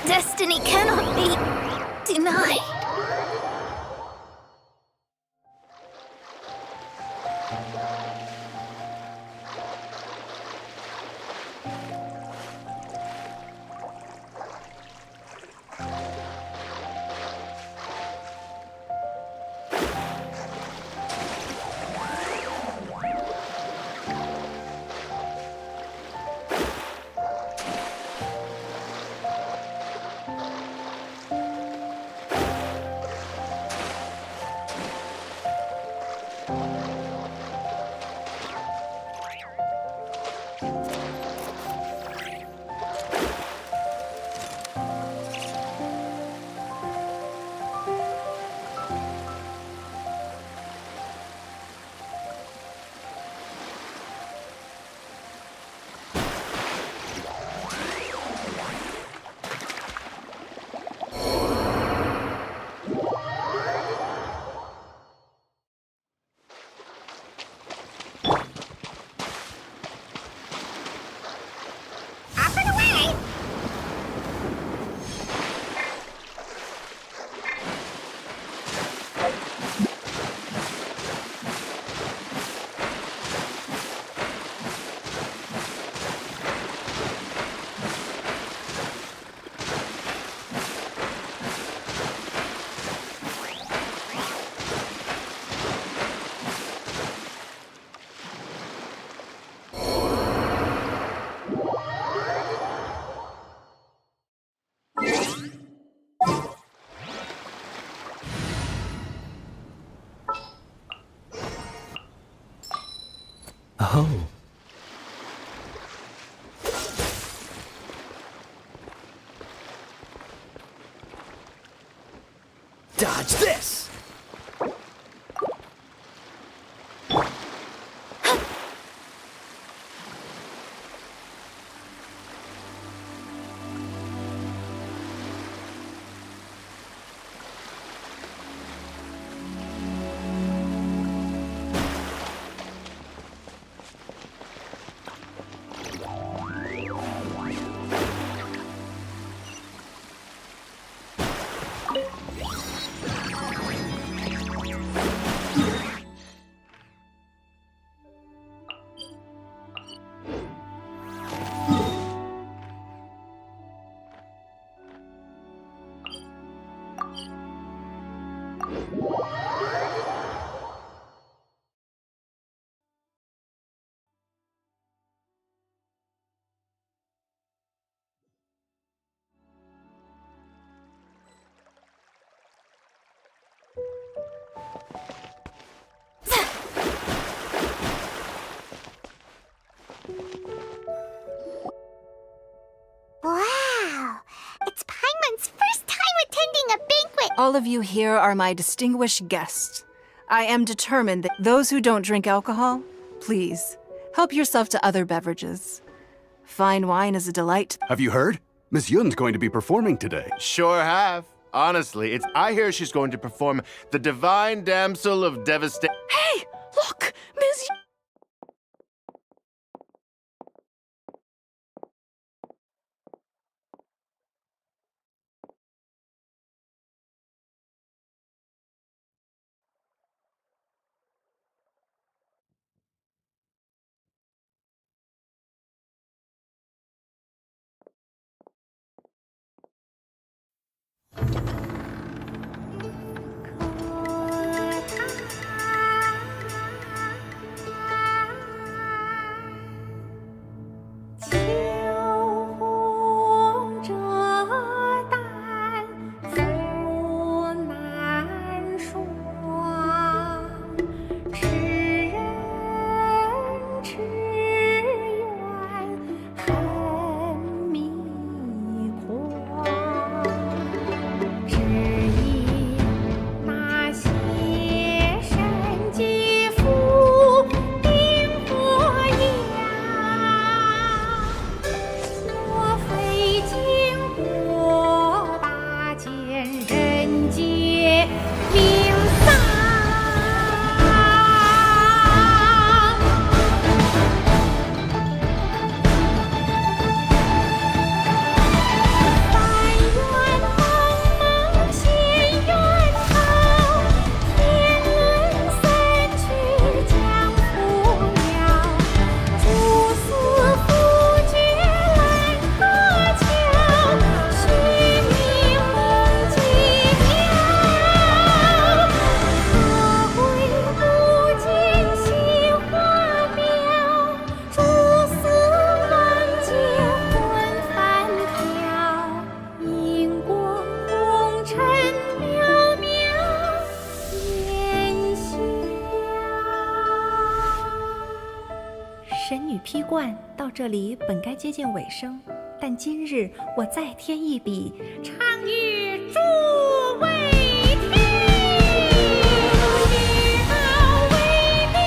Destiny cannot be denied. Oh. Dodge this! All of you here are my distinguished guests. I am determined that those who don't drink alcohol, please, help yourself to other beverages. Fine wine is a delight. Have you heard? Miss Yun's going to be performing today. Sure have. Honestly, I hear she's going to perform the Divine Damsel of Devastation. Hey, look, Miss.批冠到这里本该接近尾声，但今日我再添一笔，唱与诸位听。日后为民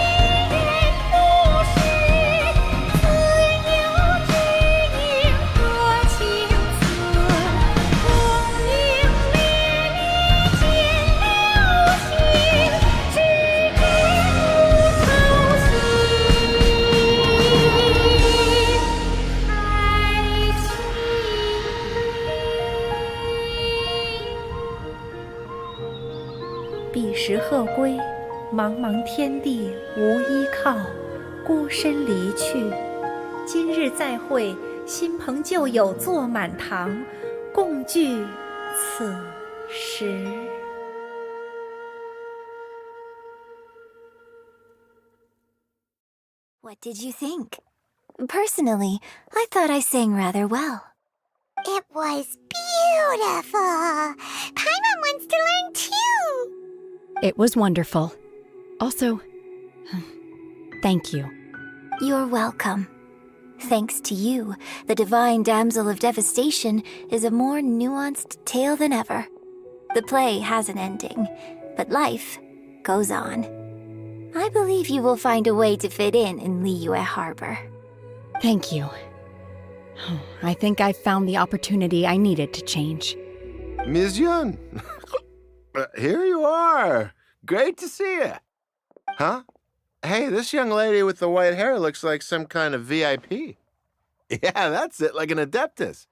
人不识，自有知音多情思。功名烈烈见了心，只知无愁心。彼时鹤归，茫茫天地无依靠，孤身离去。今日再会，新朋旧友坐满堂，共聚此时。What did you think? Personally, I thought I sang rather well. It was beautiful. Paimon wants to learn too. It was wonderful. Also, thank you. You're welcome. Thanks to you, the Divine Damsel of Devastation is a more nuanced tale than ever. The play has an ending, but life goes on. I believe you will find a way to fit in Liyue Harbor. Thank you. I think I've found the opportunity I needed to change. Ms. Yun, here you are. Great to see you. Huh? Hey, this young lady with the white hair looks like some kind of VIP. Yeah, that's it, like an Adeptus.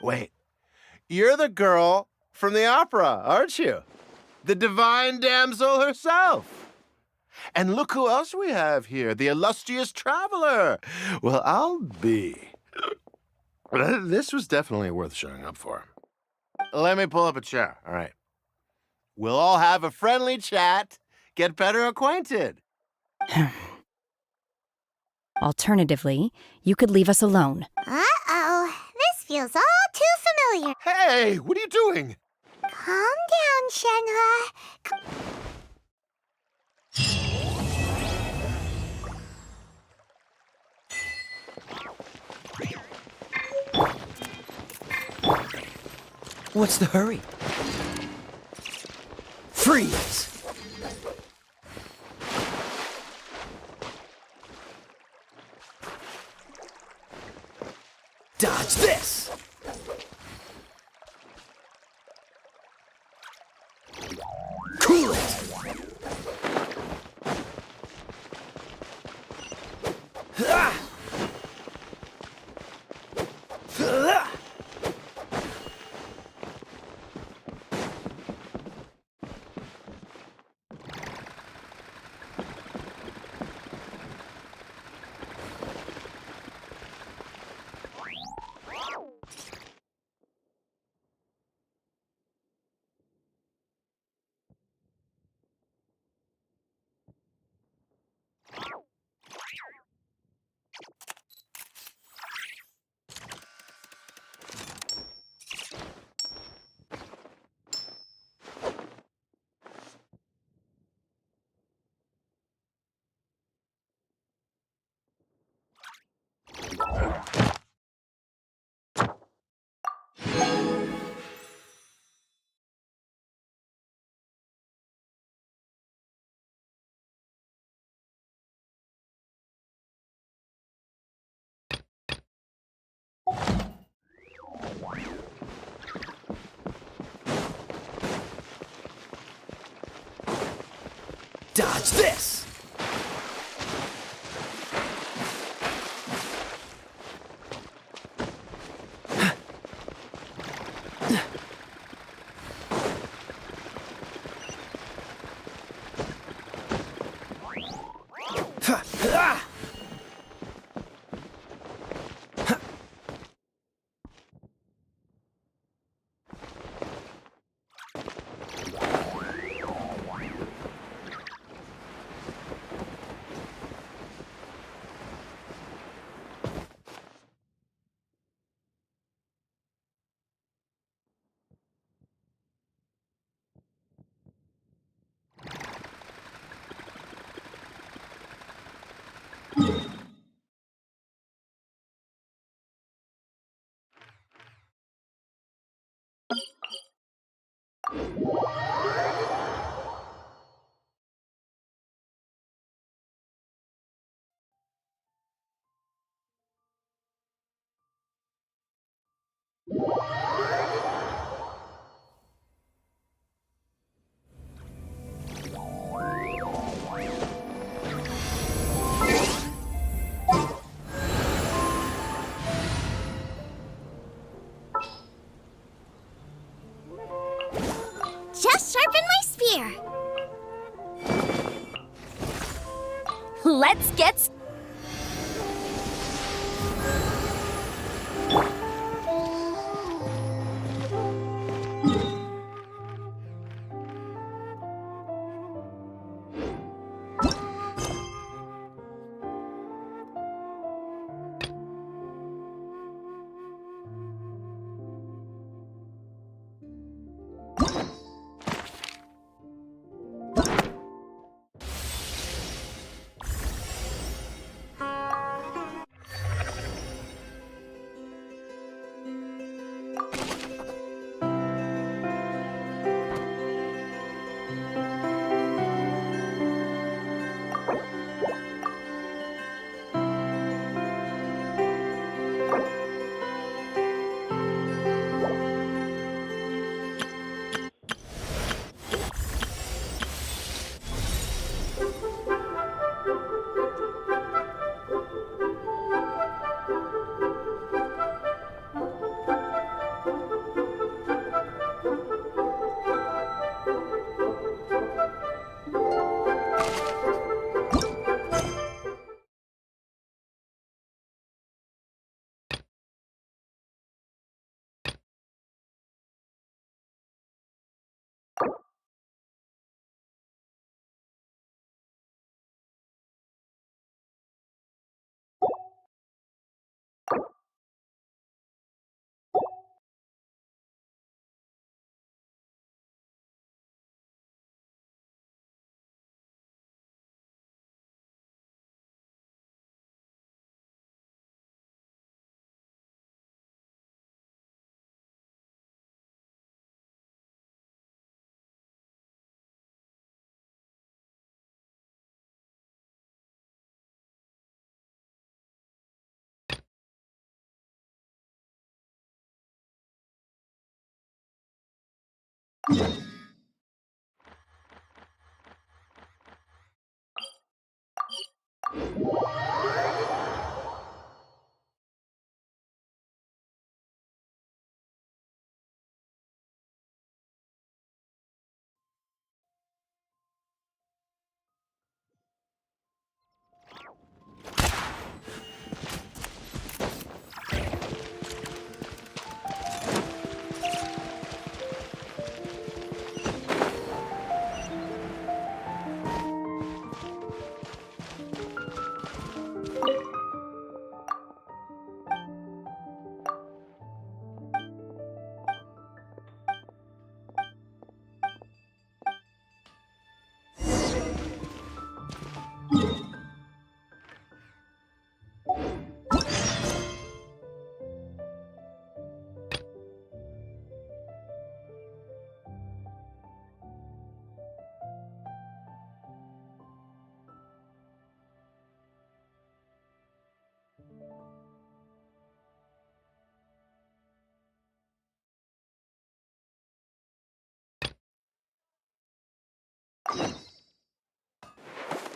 Wait, you're the girl from the opera, aren't you? The Divine Damsel herself. And look who else we have here, the illustrious traveler. Well, I'll be. This was definitely worth showing up for. Let me pull up a chair, all right. We'll all have a friendly chat, get better acquainted. Alternatively, you could leave us alone. Uh-oh, this feels all too familiar. Hey, what are you doing? Calm down, Shenhe. What's the hurry? Freeze! Dodge this! Cool it! Ah! Ah! Dodge this! Just sharpen my spear. Let's get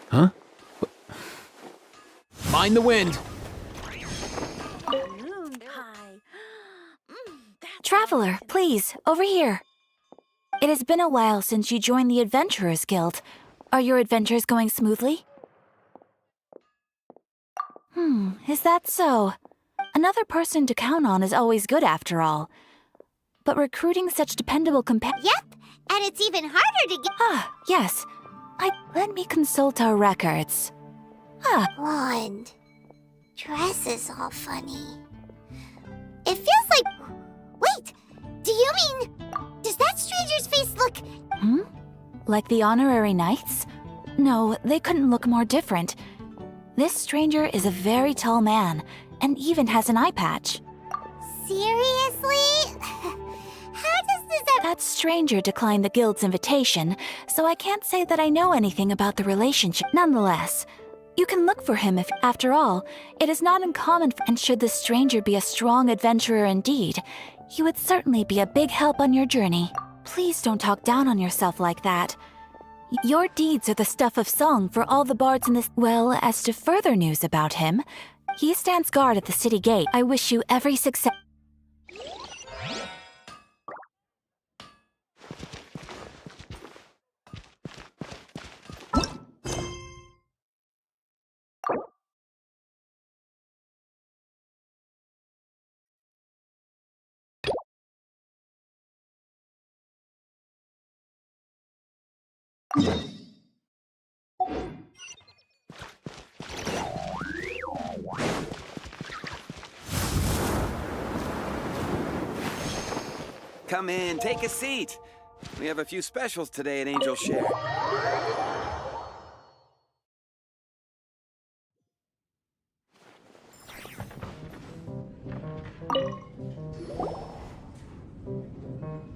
Huh? Mind the wind. Traveler, please, over here. It has been a while since you joined the Adventurers Guild. Are your adventures going smoothly? Is that so? Another person to count on is always good after all. But recruiting such dependable Yep, and it's even harder to get. Yes. Let me consult our records. Blonde. Dress is all funny. It feels like... Wait! Do you mean... Does that stranger's face look... Like the honorary knights? No, they couldn't look more different. This stranger is a very tall man, and even has an eye patch. Seriously? How does this ever... That stranger declined the guild's invitation, so I can't say that I know anything about the relationship. Nonetheless, you can look for him if, after all, it is not uncommon and should the stranger be a strong adventurer indeed, he would certainly be a big help on your journey. Please don't talk down on yourself like that. Your deeds are the stuff of song for all the bards in this... Well, as to further news about him, he stands guard at the city gate. I wish you every success... Come in, take a seat. We have a few specials today at Angel Share.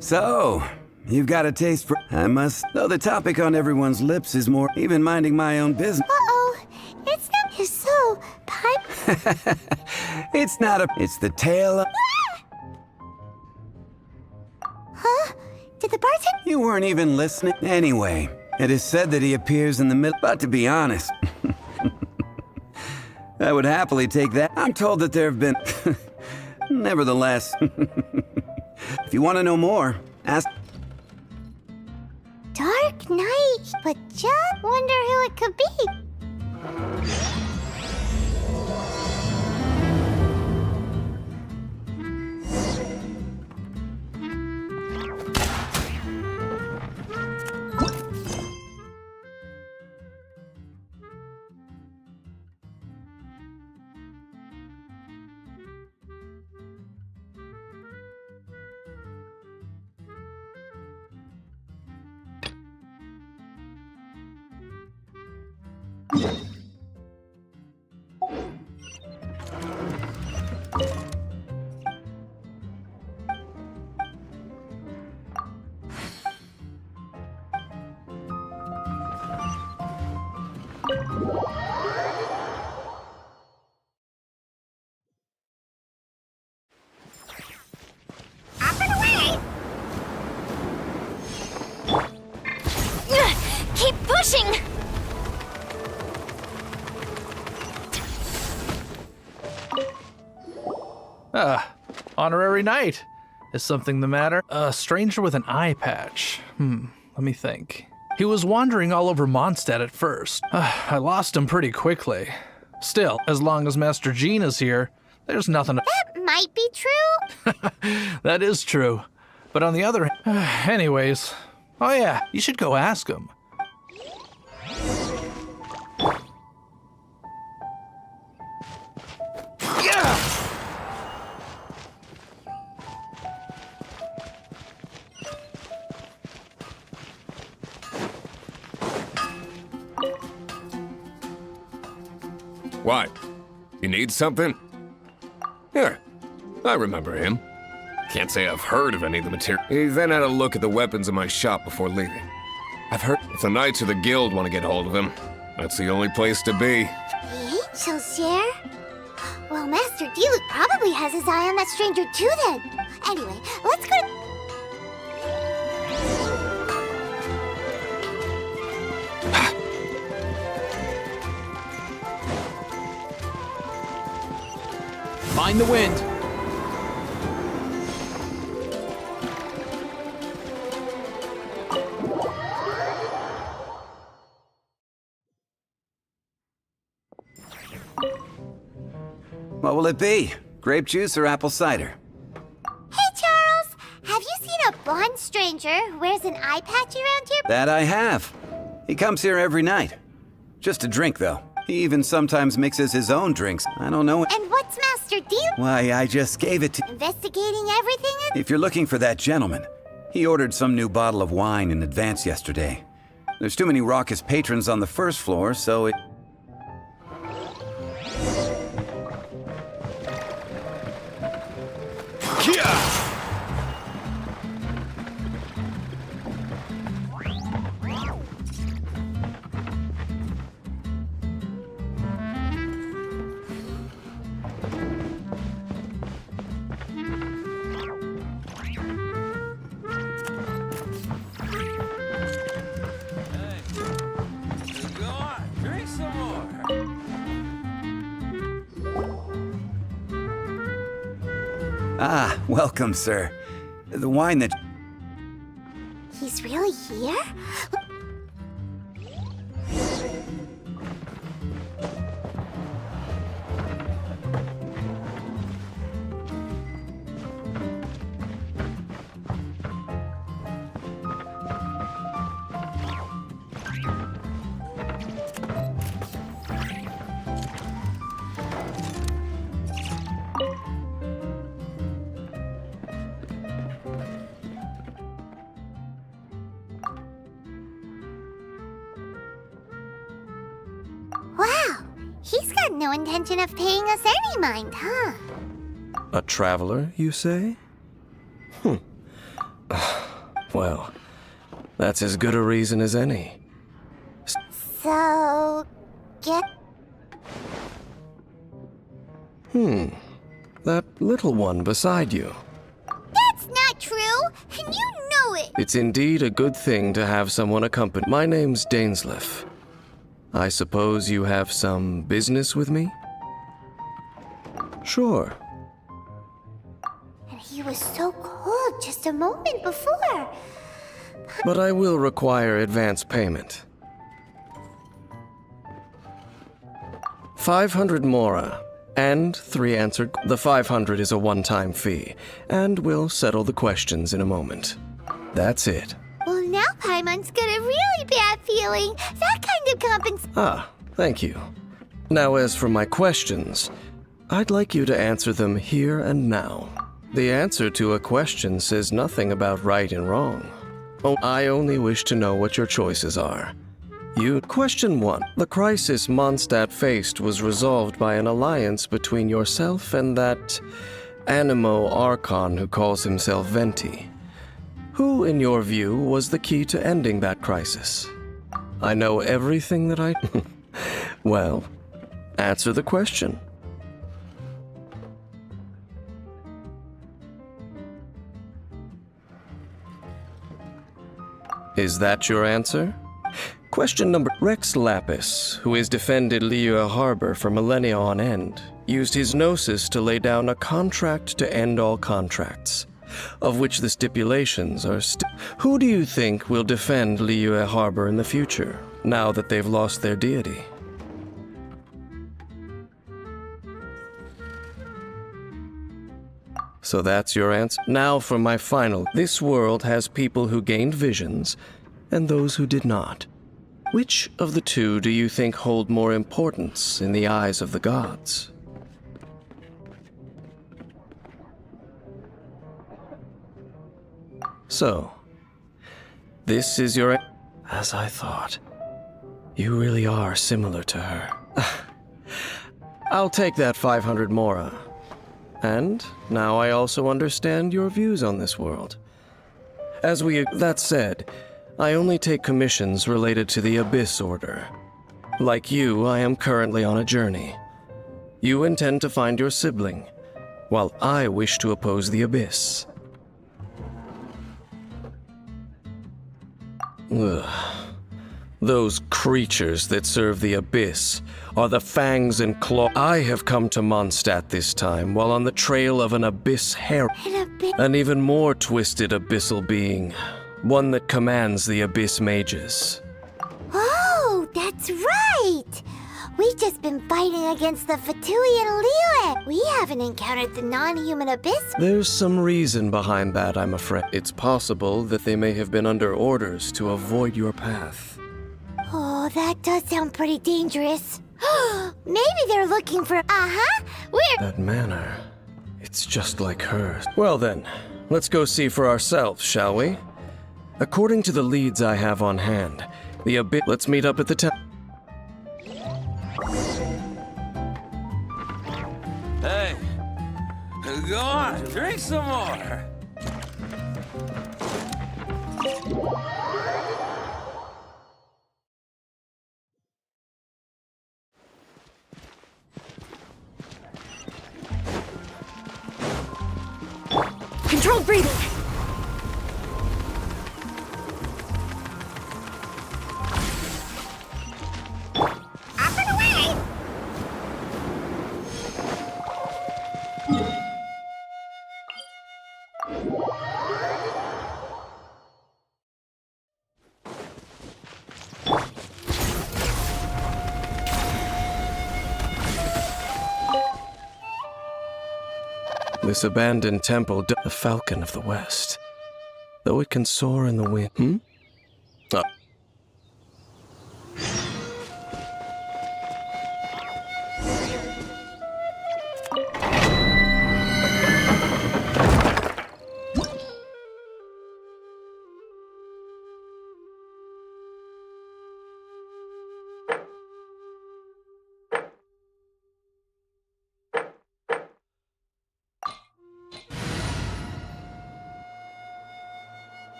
So, you've got a taste for... I must... Though the topic on everyone's lips is more... Even minding my own business. Uh-oh. It's not his soul. Pipe. It's not a... It's the tale of... Huh? Did the bartender... You weren't even listening. Anyway, it is said that he appears in the middle... But to be honest... I would happily take that. I'm told that there have been... Nevertheless... If you want to know more, ask... Dark Knight, but just wonder who it could be. Honorary knight. Is something the matter? A stranger with an eye patch. Let me think. He was wandering all over Mondstadt at first. I lost him pretty quickly. Still, as long as Master Jean is here, there's nothing to— That might be true. That is true. But on the other hand, anyways, oh yeah, you should go ask him. What? You need something? Here, I remember him. Can't say I've heard of any of the material. He then had a look at the weapons in my shop before leaving. I've heard if the Knights of the Guild want to get hold of him, that's the only place to be. The Angel's share? Well, Master Diluc probably has his eye on that stranger too then. Anyway, let's go to— Mind the wind. What will it be? Grape juice or apple cider? Hey, Charles! Have you seen a blonde stranger who wears an eye patch around here? That I have. He comes here every night. Just to drink, though. He even sometimes mixes his own drinks. I don't know. And what's Master Diluc? Why, I just gave it to— Investigating everything? If you're looking for that gentleman, he ordered some new bottle of wine in advance yesterday. There's too many raucous patrons on the first floor, so it— Ah, welcome, sir. The wine that— He's really here? Wow, he's got no intention of paying us any mind, huh? A traveler, you say? Well, that's as good a reason as any. So, get... That little one beside you. That's not true, and you know it! It's indeed a good thing to have someone accompany. My name's Dainsleif. I suppose you have some business with me? Sure. And he was so cold just a moment before. But I will require advance payment. 500 mora, and 3 answered. The 500 is a one-time fee, and we'll settle the questions in a moment. That's it. Well, now Paimon's got a really bad feeling. That kind of compensation. Ah, thank you. Now, as for my questions, I'd like you to answer them here and now. The answer to a question says nothing about right and wrong. Oh, I only wish to know what your choices are. Question 1. The crisis Mondstadt faced was resolved by an alliance between yourself and that Animo Archon who calls himself Venti. Who, in your view, was the key to ending that crisis? I know everything that I... Well, answer the question. Is that your answer? Question number... Rex Lapis, who has defended Liyue Harbor for millennia on end, used his gnosis to lay down a contract to end all contracts, of which the stipulations are Who do you think will defend Liyue Harbor in the future, now that they've lost their deity? So that's your answer? Now for my final. This world has people who gained visions, and those who did not. Which of the two do you think hold more importance in the eyes of the gods? So, this is your... As I thought. You really are similar to her. I'll take that 500 mora. And now I also understand your views on this world. That said, I only take commissions related to the Abyss Order. Like you, I am currently on a journey. You intend to find your sibling, while I wish to oppose the Abyss. Ugh. Those creatures that serve the Abyss are the fangs and claws. I have come to Mondstadt this time while on the trail of an Abyss Herald. An even more twisted abyssal being. One that commands the Abyss mages. Oh, that's right! We've just been fighting against the Fatui and Liyue. We haven't encountered the non-human Abyss. There's some reason behind that, I'm afraid. It's possible that they may have been under orders to avoid your path. Oh, that does sound pretty dangerous. Maybe they're looking for... That manner, it's just like hers. Well then, let's go see for ourselves, shall we? According to the leads I have on hand, the Abyss... Let's meet up at the temple. Hey, go on, drink some more. Controlled breathing! Up and away! This abandoned temple, the Falcon of the West. Though it can soar in the wind. Oh.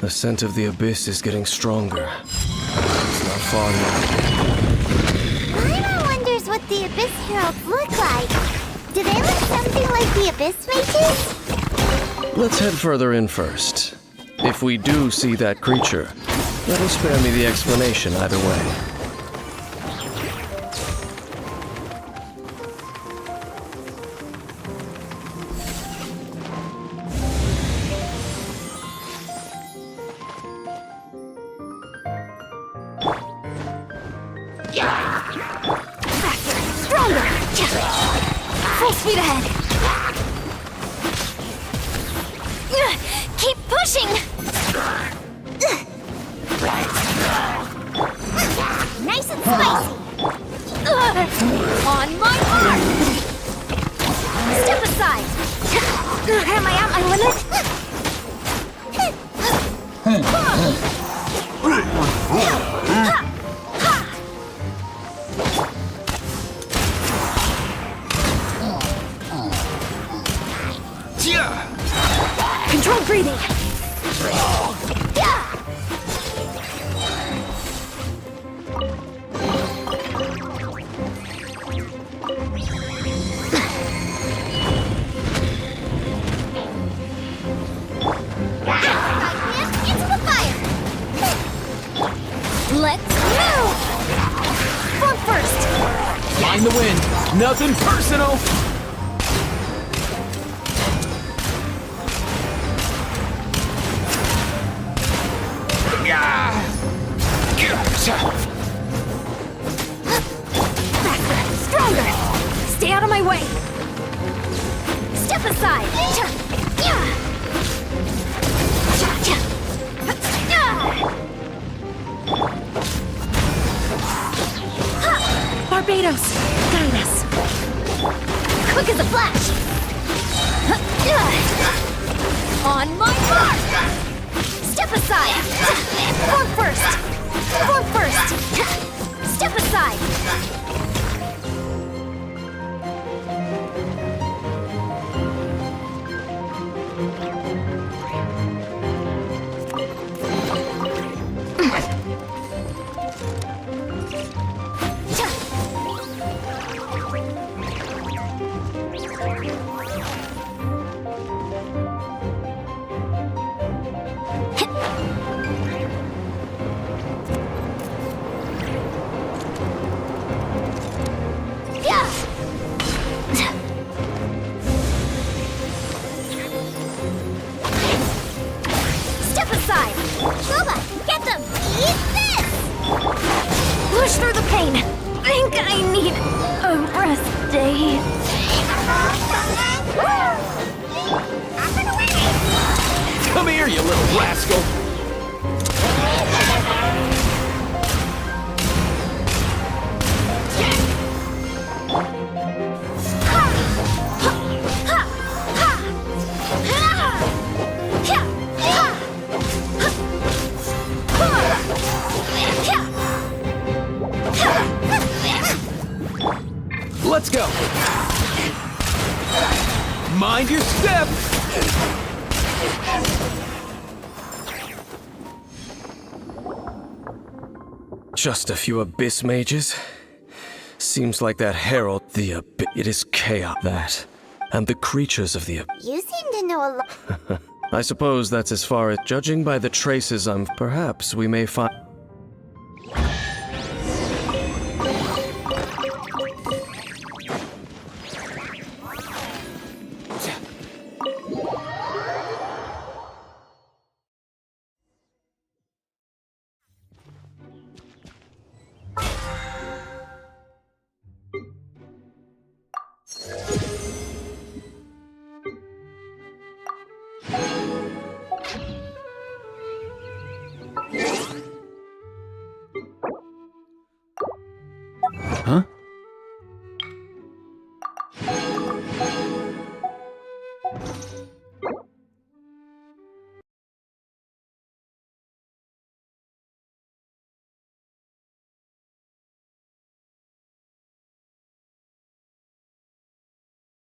The scent of the Abyss is getting stronger. It's not far now. Paimon wonders what the Abyss Heralds look like. Do they look something like the Abyss Mages? Let's head further in first. If we do see that creature, that'll spare me the explanation either way. Full speed ahead! Keep pushing! Nice and spicy! On my mark! Step aside! Am I at my limit? Controlled breathing! Nothing personal! Faster! Stronger! Stay out of my way! Step aside! Barbados! Guide us! Quick as a flash! On my mark! Step aside! Form first! Form first! Step aside! Step aside! Boba, get them! Eat this! Push through the pain! Think I need a rest day. Come here, you little rascal! Let's go! Mind your step! Just a few abyss mages? Seems like that herald, the abyss, it is chaos, that. And the creatures of the abyss. You seem to know a lot. I suppose that's as far as judging by the traces perhaps we may find. Huh?